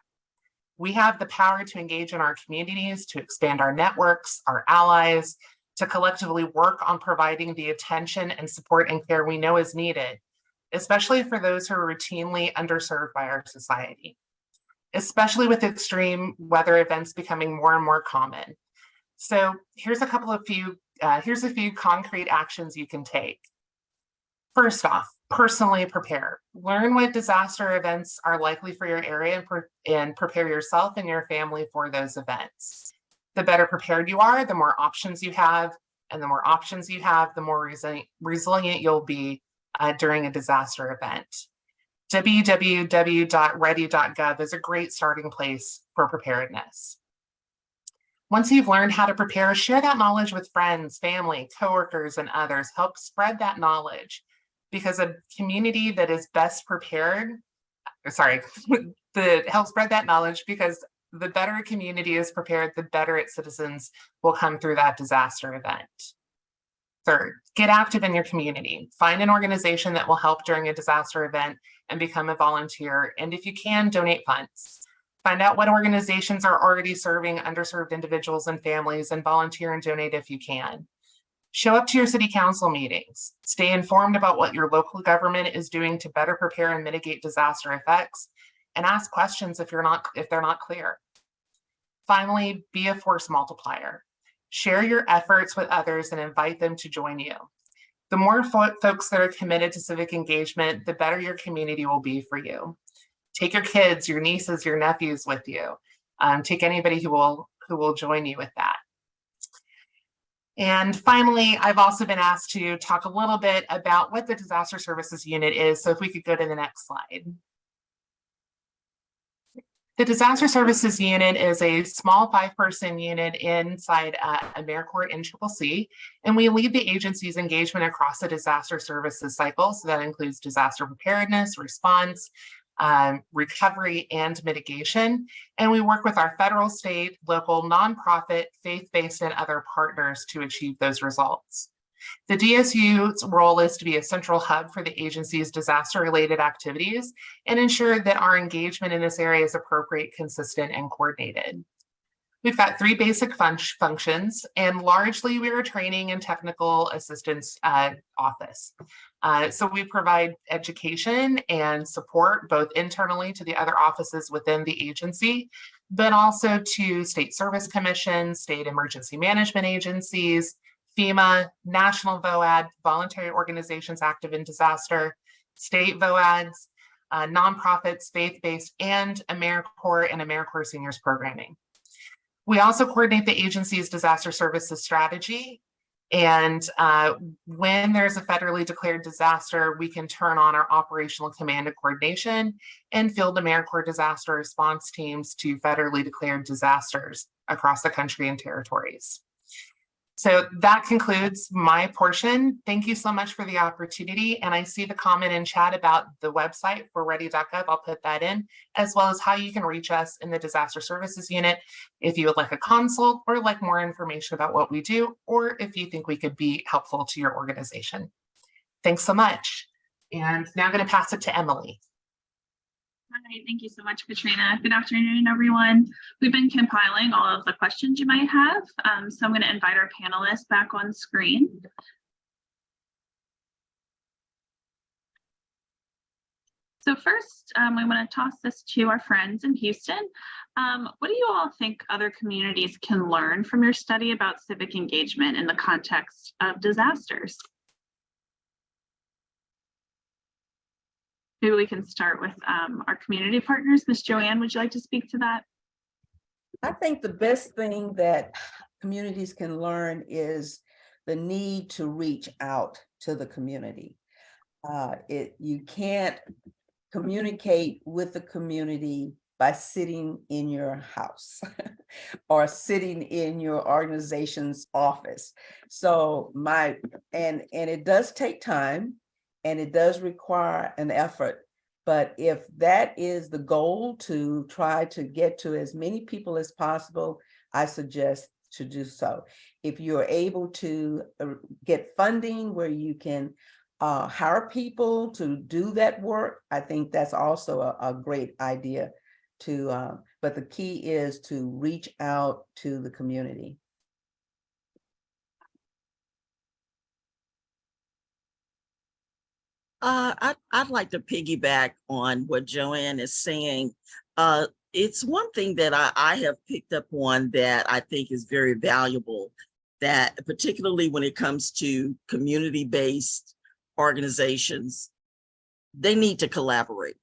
We have the power to engage in our communities, to expand our networks, our allies, to collectively work on providing the attention and support and care we know is needed, especially for those who are routinely underserved by our society, especially with extreme weather events becoming more and more common. So here's a few concrete actions you can take. First off, personally prepare. Learn what disaster events are likely for your area and prepare yourself and your family for those events. The better prepared you are, the more options you have, and the more options you have, the more resilient you'll be during a disaster event. www.ready.gov is a great starting place for preparedness. Once you've learned how to prepare, share that knowledge with friends, family, coworkers, and others. Help spread that knowledge, because a community that is best prepared, help spread that knowledge, because the better a community is prepared, the better its citizens will come through that disaster event. Third, get active in your community. Find an organization that will help during a disaster event and become a volunteer. And if you can, donate funds. Find out what organizations are already serving underserved individuals and families, and volunteer and donate if you can. Show up to your city council meetings. Stay informed about what your local government is doing to better prepare and mitigate disaster effects, and ask questions if they're not clear. Finally, be a force multiplier. Share your efforts with others and invite them to join you. The more folks that are committed to civic engagement, the better your community will be for you. Take your kids, your nieces, your nephews with you. Take anybody who will join you with that. And finally, I've also been asked to talk a little bit about what the Disaster Services Unit is. So if we could go to the next slide. The Disaster Services Unit is a small 5-person unit inside AmeriCorps and CCC, and we lead the agency's engagement across the disaster services cycle. So that includes disaster preparedness, response, recovery, and mitigation. And we work with our federal, state, local, nonprofit, faith-based, and other partners to achieve those results. The DSU's role is to be a central hub for the agency's disaster-related activities and ensure that our engagement in this area is appropriate, consistent, and coordinated. We've got 3 basic functions, and largely we are a training and technical assistance office. So we provide education and support both internally to the other offices within the agency, but also to state service commissions, state emergency management agencies, FEMA, National VOAD, voluntary organizations active in disaster, state VOADs, nonprofits, faith-based, and AmeriCorps and AmeriCorps Seniors Programming. We also coordinate the agency's disaster services strategy. And when there's a federally declared disaster, we can turn on our operational command and coordination and field AmeriCorps disaster response teams to federally declared disasters across the country and territories. So that concludes my portion. Thank you so much for the opportunity. And I see the comment in chat about the website for ready.gov. I'll put that in, as well as how you can reach us in the Disaster Services Unit if you would like a consult or like more information about what we do, or if you think we could be helpful to your organization. Thanks so much. And now I'm going to pass it to Emily.
Hi, thank you so much, Katrina. Good afternoon, everyone. We've been compiling all of the questions you might have, so I'm going to invite our panelists back on screen. So first, we want to toss this to our friends in Houston. What do you all think other communities can learn from your study about civic engagement in the context of disasters? Maybe we can start with our community partners. Ms. Joanne, would you like to speak to that?
I think the best thing that communities can learn is the need to reach out to the community. You can't communicate with the community by sitting in your house or sitting in your organization's office. So and it does take time and it does require an effort. But if that is the goal, to try to get to as many people as possible, I suggest to do so. If you're able to get funding where you can hire people to do that work, I think that's also a great idea to, but the key is to reach out to the community.
I'd like to piggyback on what Joanne is saying. It's one thing that I have picked up on that I think is very valuable, that particularly when it comes to community-based organizations, they need to collaborate.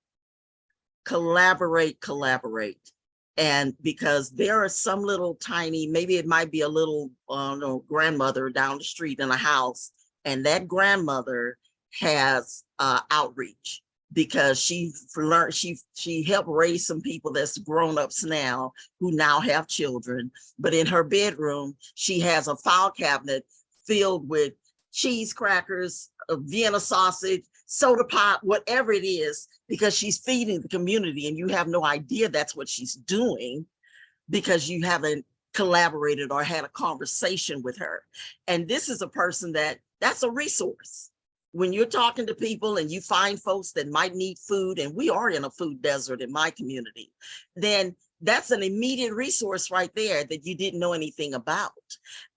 And because there are some little tiny, maybe it might be a little grandmother down the street in a house, and that grandmother has outreach because she helped raise some people that's grown-ups now who now have children. But in her bedroom, she has a file cabinet filled with cheese crackers, Vienna sausage, soda pop, whatever it is, because she's feeding the community, and you have no idea that's what she's doing because you haven't collaborated or had a conversation with her. And this is a person that's a resource. When you're talking to people and you find folks that might need food, and we are in a food desert in my community, then that's an immediate resource right there that you didn't know anything about.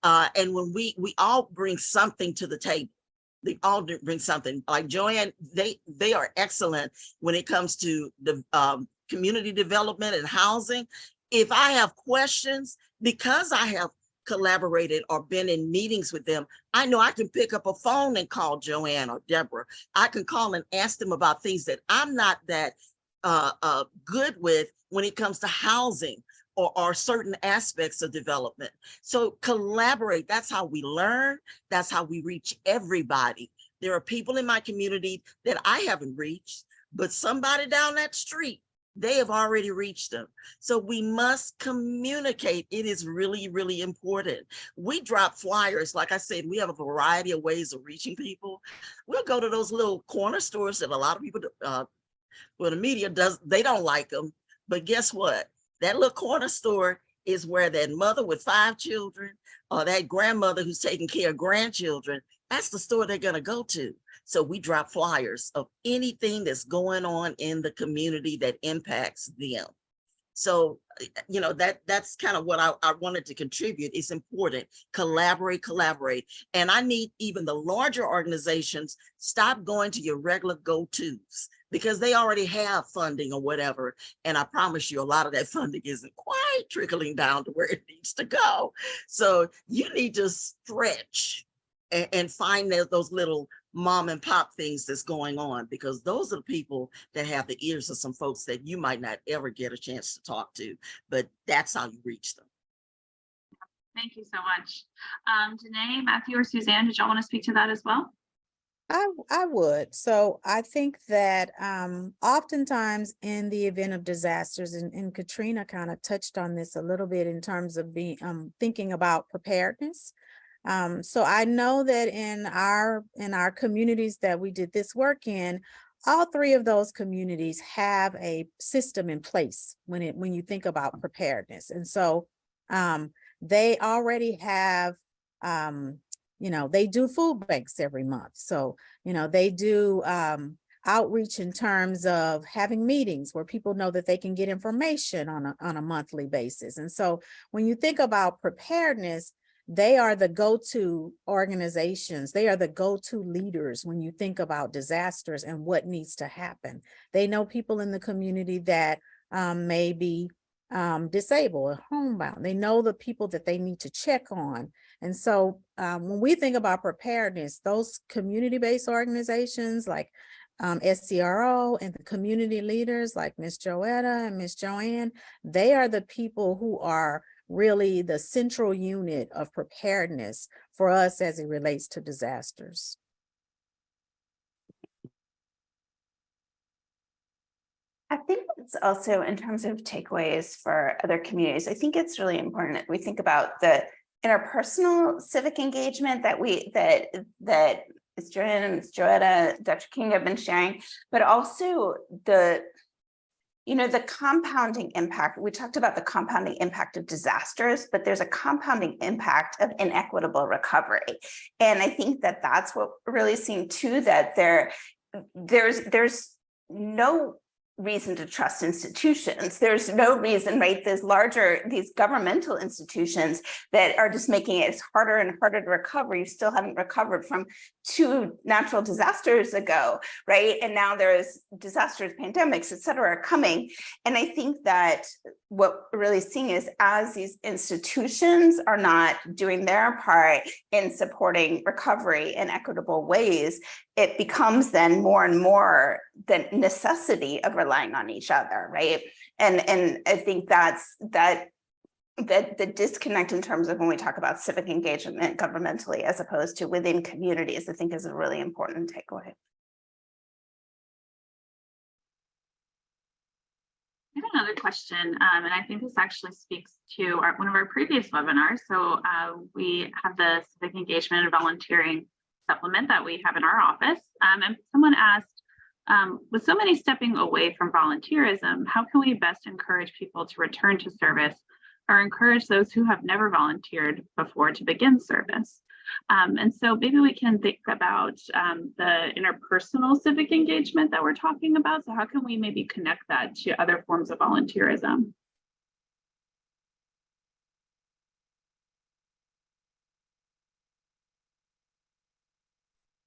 And when we all bring something to the table, they all bring something. Like Joanne, they are excellent when it comes to the community development and housing. If I have questions, because I have collaborated or been in meetings with them, I know I can pick up a phone and call Joanne or Deborah. I can call and ask them about things that I'm not that good with when it comes to housing or certain aspects of development. So collaborate, that's how we learn, that's how we reach everybody. There are people in my community that I haven't reached, but somebody down that street, they have already reached them. So we must communicate. It is really, really important. We drop flyers. Like I said, we have a variety of ways of reaching people. We'll go to those little corner stores that a lot of people, well, the media they don't like them. But guess what? That little corner store is where that mother with 5 children or that grandmother who's taking care of grandchildren, that's the store they're gonna go to. So we drop flyers of anything that's going on in the community that impacts them. So, you know, that's kind of what I wanted to contribute. It's important. Collaborate. And I need even the larger organizations stop going to your regular go-tos because they already have funding or whatever. And I promise you a lot of that funding isn't quite trickling down to where it needs to go. So you need to stretch and find those little mom and pop things that's going on, because those are the people that have the ears of some folks that you might not ever get a chance to talk to, but that's how you reach them.
Thank you so much. Janae, Matthew, or Suzanne, did y'all want to speak to that as well?
I would. So I think that oftentimes in the event of disasters, and Katrina kind of touched on this a little bit in terms of being thinking about preparedness. So I know that in our communities that we did this work in, all 3 of those communities have a system in place when you think about preparedness. And so they already have, you know, they do food banks every month. So, you know, they do outreach in terms of having meetings where people know that they can get information on a monthly basis. And so when you think about preparedness, they are the go-to organizations. They are the go-to leaders when you think about disasters and what needs to happen. They know people in the community that may be disabled or homebound. They know the people that they need to check on. And so when we think about preparedness, those community-based organizations like SCRO and the community leaders like Ms. Joetta and Ms. Joanne, they are the people who are really the central unit of preparedness for us as it relates to disasters.
I think it's also in terms of takeaways for other communities. I think it's really important that we think about the interpersonal civic engagement that Ms. Jordan, Ms. Joetta, Dr. King have been sharing, but also the compounding impact. We talked about the compounding impact of disasters, but there's a compounding impact of inequitable recovery. And I think that that's what we're really seeing too, that there's no reason to trust institutions. There's no reason, right? These governmental institutions that are just making it harder and harder to recover. You still haven't recovered from 2 natural disasters ago, right? And now there's disasters, pandemics, et cetera, are coming. And I think that what we're really seeing is as these institutions are not doing their part in supporting recovery in equitable ways, it becomes then more and more the necessity of relying on each other, right? And I think that's the disconnect in terms of when we talk about civic engagement governmentally as opposed to within communities, I think is a really important takeaway.
I have another question, and I think this actually speaks to one of our previous webinars. So we have the civic engagement and volunteering supplement that we have in our office. And someone asked, with so many stepping away from volunteerism, how can we best encourage people to return to service or encourage those who have never volunteered before to begin service? And so maybe we can think about the interpersonal civic engagement that we're talking about. So how can we maybe connect that to other forms of volunteerism?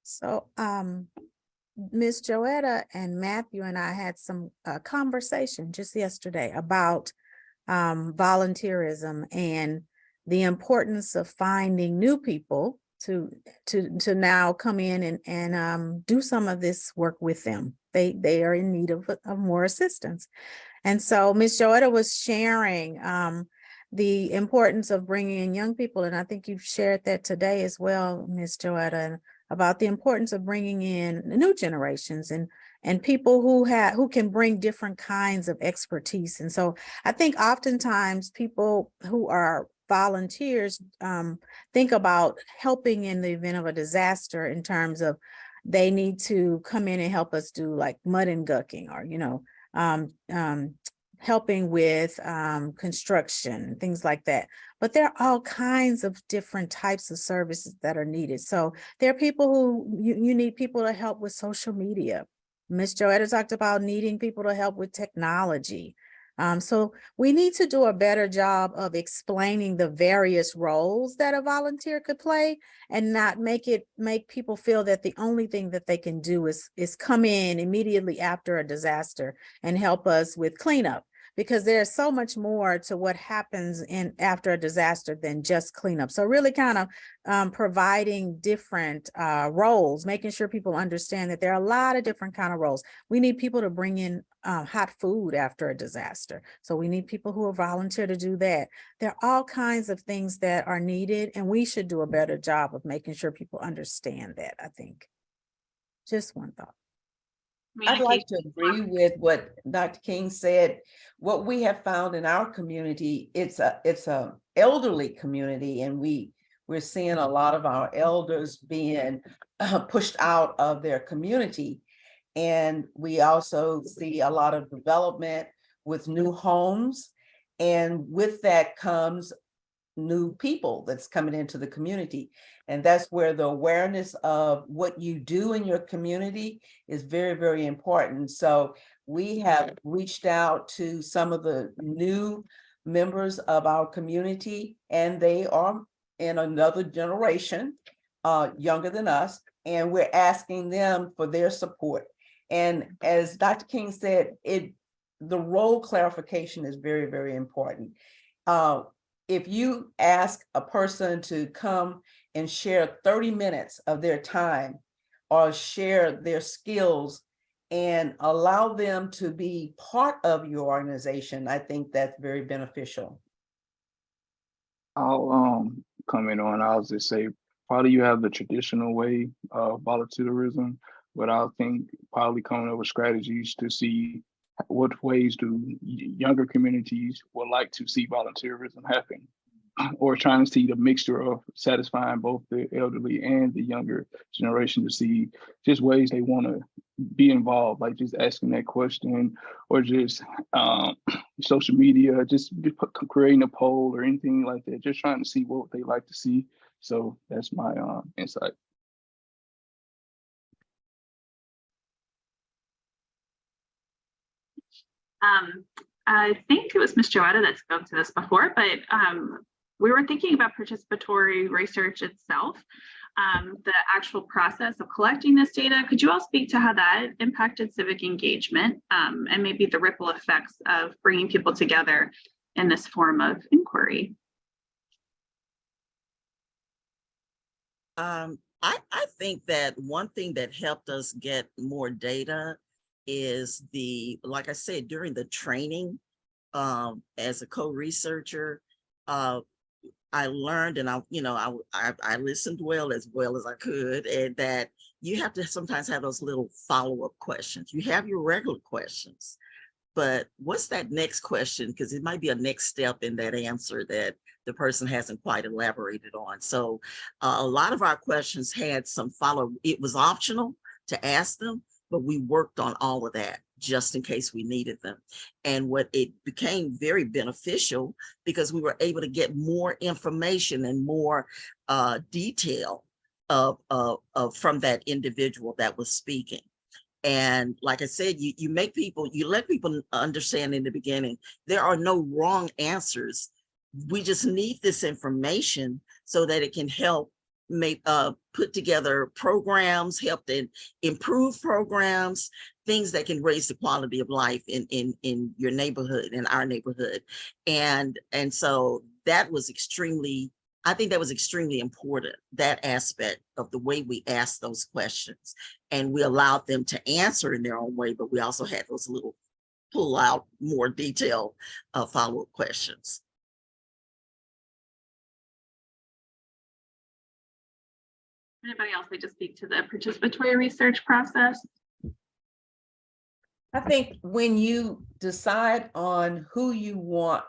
So Ms. Joetta and Matthew and I had some conversation just yesterday about volunteerism and the importance of finding new people to now come in and do some of this work with them. They are in need of more assistance. And so Ms. Joetta was sharing the importance of bringing in young people. And I think you've shared that today as well, Ms. Joetta, about the importance of bringing in new generations and people who can bring different kinds of expertise. And so I think oftentimes people who are volunteers think about helping in the event of a disaster in terms of they need to come in and help us do like mud and gucking or, helping with construction, things like that. But there are all kinds of different types of services that are needed. So there are people who you need people to help with social media. Ms. Joetta talked about needing people to help with technology. So we need to do a better job of explaining the various roles that a volunteer could play and not make people feel that the only thing that they can do is come in immediately after a disaster and help us with cleanup. Because there's so much more to what happens after a disaster than just cleanup. So really kind of providing different roles, making sure people understand that there are a lot of different kind of roles. We need people to bring in hot food after a disaster. So we need people who will volunteer to do that. There are all kinds of things that are needed, and we should do a better job of making sure people understand that, I think. Just one thought.
I'd like to agree with what Dr. King said. What we have found in our community, it's a elderly community, and we're seeing a lot of our elders being pushed out of their community. And we also see a lot of development with new homes. And with that comes new people that's coming into the community. And that's where the awareness of what you do in your community is very, very important. So we have reached out to some of the new members of our community, and they are in another generation, younger than us, and we're asking them for their support. And as Dr. King said, the role clarification is very, very important. If you ask a person to come and share 30 minutes of their time or share their skills and allow them to be part of your organization, I think that's very beneficial.
I'll comment on, I'll just say, probably you have the traditional way of volunteerism, but I think probably coming up with strategies to see what ways do younger communities would like to see volunteerism happen, or trying to see the mixture of satisfying both the elderly and the younger generation to see just ways they want to be involved, like just asking that question, or just social media, just creating a poll or anything like that, just trying to see what they like to see. So that's my insight.
I think it was Ms. Joetta that spoke to this before, but we were thinking about participatory research itself, the actual process of collecting this data. Could you all speak to how that impacted civic engagement and maybe the ripple effects of bringing people together in this form of inquiry?
I think that one thing that helped us get more data is like I said, during the training, as a co-researcher, I learned, and I listened well as I could, and that you have to sometimes have those little follow-up questions. You have your regular questions, but what's that next question? Because it might be a next step in that answer that the person hasn't quite elaborated on. So a lot of our questions had some follow. It was optional to ask them, but we worked on all of that just in case we needed them. And what it became very beneficial because we were able to get more information and more detail from that individual that was speaking. And like I said, you let people understand in the beginning, there are no wrong answers. We just need this information so that it can help put together programs, help to improve programs, things that can raise the quality of life in your neighborhood, in our neighborhood. And so that was I think that was extremely important, that aspect of the way we asked those questions. And we allowed them to answer in their own way, but we also had those little pull out more detailed follow-up questions.
Anybody else like to speak to the participatory research process?
I think when you decide on who you want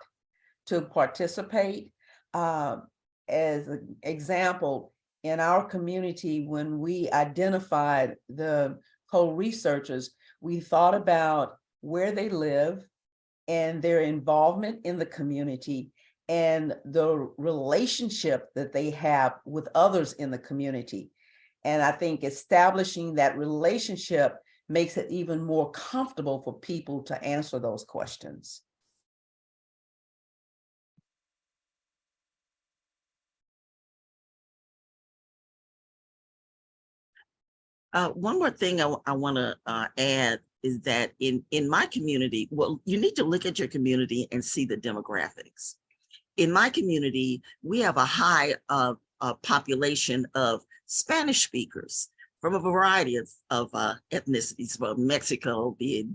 to participate, as an example, in our community, when we identified the co-researchers, we thought about where they live and their involvement in the community and the relationship that they have with others in the community. And I think establishing that relationship makes it even more comfortable for people to answer those questions.
One more thing I want to add is that in my community, well, you need to look at your community and see the demographics. In my community, we have a high population of Spanish speakers from a variety of ethnicities, from Mexico, be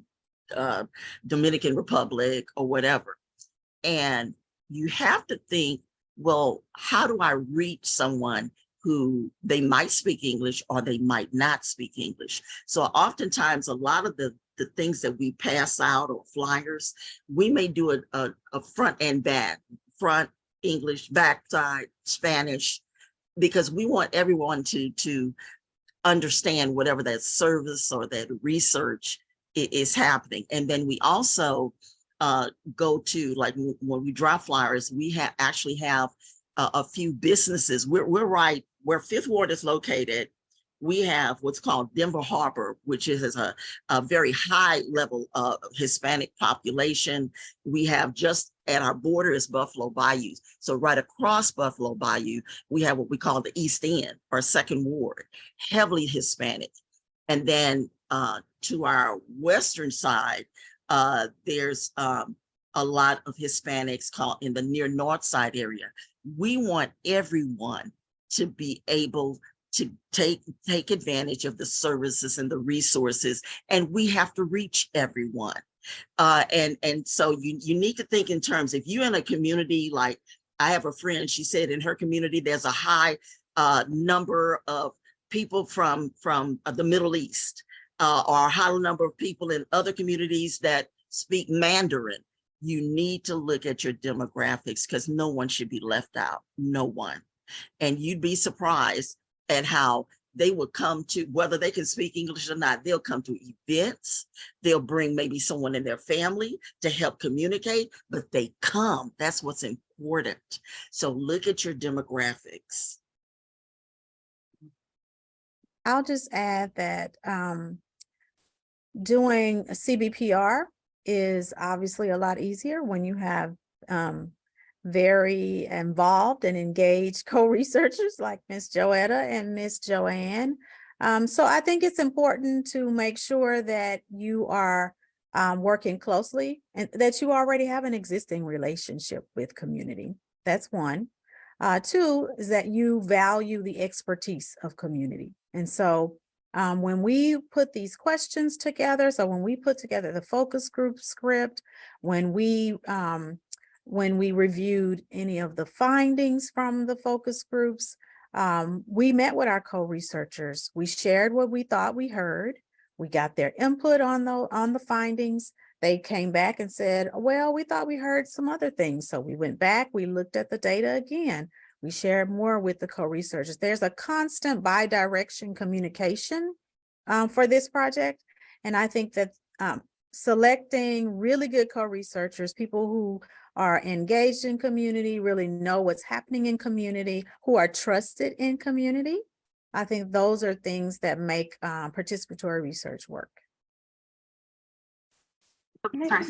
it Dominican Republic or whatever. And you have to think, well, how do I reach someone who they might speak English or they might not speak English? So oftentimes a lot of the things that we pass out or flyers, we may do a front and back, front English, backside Spanish, because we want everyone to understand whatever that service or that research is happening. And then we also go to, like when we drop flyers, we actually have a few businesses. We're right where Fifth Ward is located. We have what's called Denver Harbor, which is a very high level of Hispanic population. We have just at our border is Buffalo Bayou. So right across Buffalo Bayou, we have what we call the East End or Second Ward, heavily Hispanic. And then to our western side, there's a lot of Hispanics called in the near north side area. We want everyone to be able to take advantage of the services and the resources, and we have to reach everyone. And so you need to think in terms, if you're in a community, like I have a friend, she said in her community, there's a high number of people from the Middle East, or a high number of people in other communities that speak Mandarin, you need to look at your demographics because no one should be left out, no one. And you'd be surprised at how they will come to, whether they can speak English or not, they'll come to events. They'll bring maybe someone in their family to help communicate, but they come. That's what's important. So look at your demographics.
I'll just add that doing a CBPR is obviously a lot easier when you have very involved and engaged co-researchers like Ms. Joetta and Ms. Joanne. So I think it's important to make sure that you are working closely and that you already have an existing relationship with community. That's one. Two is that you value the expertise of community. And so when we put these questions together, so when we put together the focus group script, when we reviewed any of the findings from the focus groups, we met with our co-researchers. We shared what we thought we heard. We got their input on the findings. They came back and said, well, we thought we heard some other things. So we went back, we looked at the data again. We shared more with the co-researchers. There's a constant bi-direction communication for this project. And I think that selecting really good co-researchers, people who are engaged in community, really know what's happening in community, who are trusted in community, I think those are things that make participatory research work.
Sorry.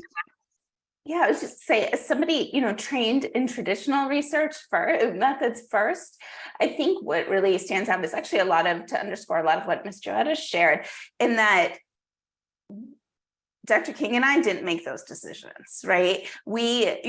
Yeah, I was just say, as somebody, trained in traditional research methods first, I think what really stands out is actually to underscore a lot of what Ms. Joetta shared, in that Dr. King and I didn't make those decisions, right? We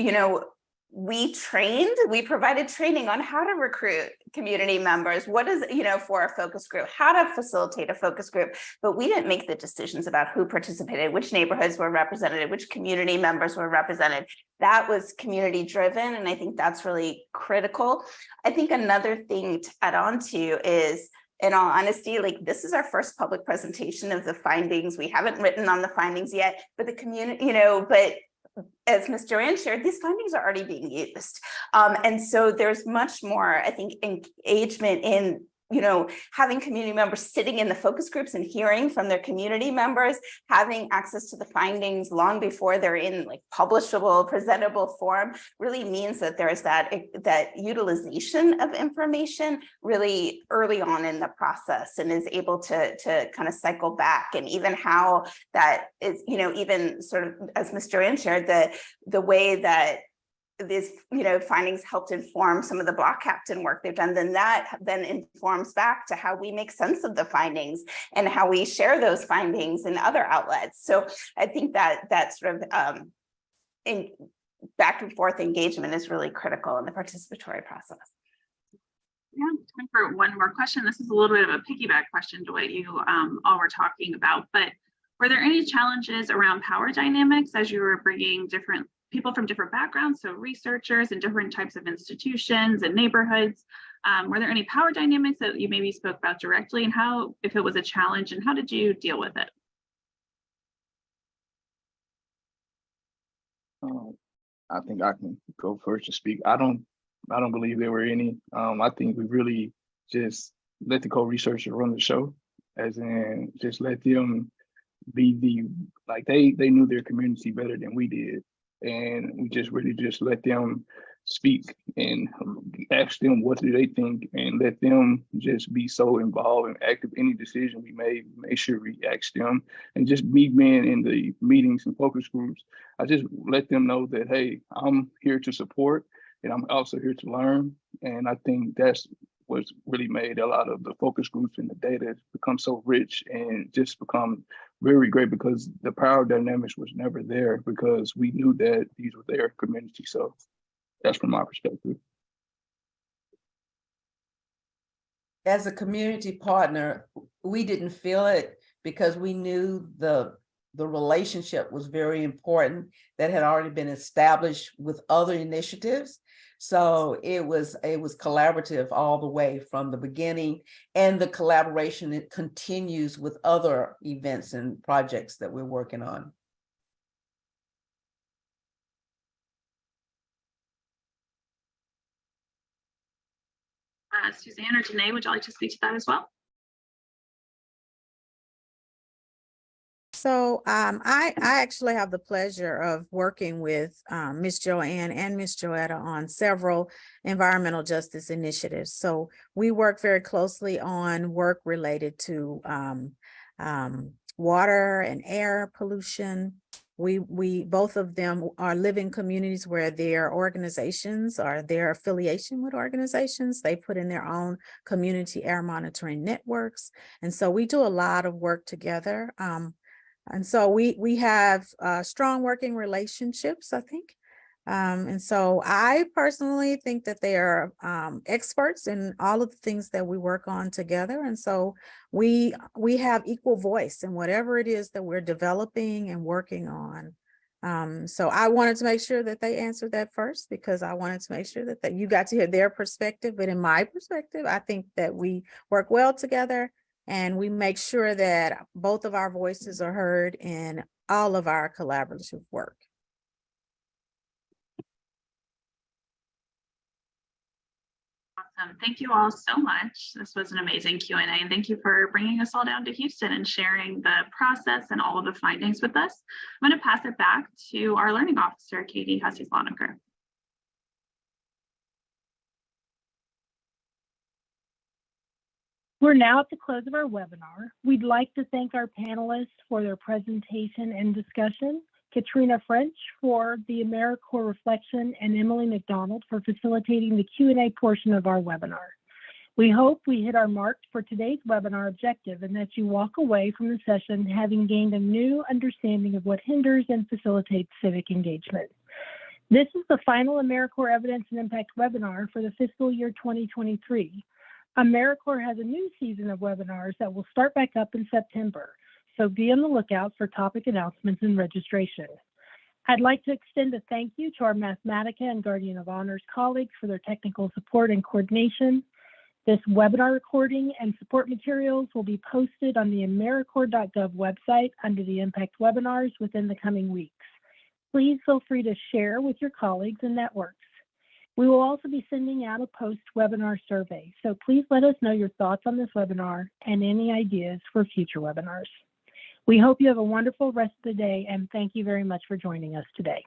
provided training on how to recruit community members, what is, for a focus group, how to facilitate a focus group, but we didn't make the decisions about who participated, which neighborhoods were represented, which community members were represented. That was community driven, and I think that's really critical. I think another thing to add on to is, in all honesty, this is our first public presentation of the findings. We haven't written on the findings yet, but the community, but as Ms. Joanne shared, these findings are already being used. And so there's much more, I think, engagement in, having community members sitting in the focus groups and hearing from their community members, having access to the findings long before they're in publishable, presentable form, really means that there's that utilization of information really early on in the process, and is able to kind of cycle back. And even how that is, even sort of, as Ms. Joanne shared, the way that these findings helped inform some of the block captain work they've done, then that informs back to how we make sense of the findings and how we share those findings in other outlets. So I think that sort of in back and forth engagement is really critical in the participatory process.
Yeah, time for one more question. This is a little bit of a piggyback question to what you all were talking about, but were there any challenges around power dynamics as you were bringing different people from different backgrounds, so researchers and different types of institutions and neighborhoods? Were there any power dynamics that you maybe spoke about directly, and how, if it was a challenge, and how did you deal with it?
I think I can go first to speak. I don't believe there were any. I think we really just let the co-researcher run the show, as in just let them be they knew their community better than we did. And we just really just let them speak and ask them what do they think, and let them just be so involved and active. Any decision we made, make sure we ask them. And just me being in the meetings and focus groups, I just let them know that, hey, I'm here to support, and I'm also here to learn. And I think that's what's really made a lot of the focus groups and the data become so rich and just become very great, because the power dynamics was never there, because we knew that these were their community. So that's from my perspective.
As a community partner, we didn't feel it, because we knew the relationship was very important, that had already been established with other initiatives. So it was collaborative all the way from the beginning, and the collaboration, it continues with other events and projects that we're working on.
Suzanne or Danae, would you like to speak to that as well?
So I actually have the pleasure of working with Ms. Joanne and Ms. Joetta on several environmental justice initiatives. So we work very closely on work related to water and air pollution. We both of them are living communities where their organizations or their affiliation with organizations, they put in their own community air monitoring networks. And so we do a lot of work together. And so we have strong working relationships, I think. And so I personally think that they are experts in all of the things that we work on together. And so we have equal voice in whatever it is that we're developing and working on. So I wanted to make sure that they answered that first, because I wanted to make sure that you got to hear their perspective. But in my perspective, I think that we work well together. And we make sure that both of our voices are heard in all of our collaborative work.
Awesome. Thank you all so much. This was an amazing Q&A, and thank you for bringing us all down to Houston and sharing the process and all of the findings with us. I'm going to pass it back to our learning officer, Katie Hussey-Sloniker.
We're now at the close of our webinar. We'd like to thank our panelists for their presentation and discussion, Katrina French for the AmeriCorps reflection, and Emily McDonald for facilitating the Q&A portion of our webinar. We hope we hit our mark for today's webinar objective and that you walk away from the session having gained a new understanding of what hinders and facilitates civic engagement. This is the final AmeriCorps Evidence and Impact webinar for the fiscal year 2023. AmeriCorps has a new season of webinars that will start back up in September, so be on the lookout for topic announcements and registration. I'd like to extend a thank you to our Mathematica and Guardian of Honors colleagues for their technical support and coordination. This webinar recording and support materials will be posted on the AmeriCorps.gov website under the Impact Webinars within the coming weeks. Please feel free to share with your colleagues and networks. We will also be sending out a post-webinar survey, so please let us know your thoughts on this webinar and any ideas for future webinars. We hope you have a wonderful rest of the day, and thank you very much for joining us today.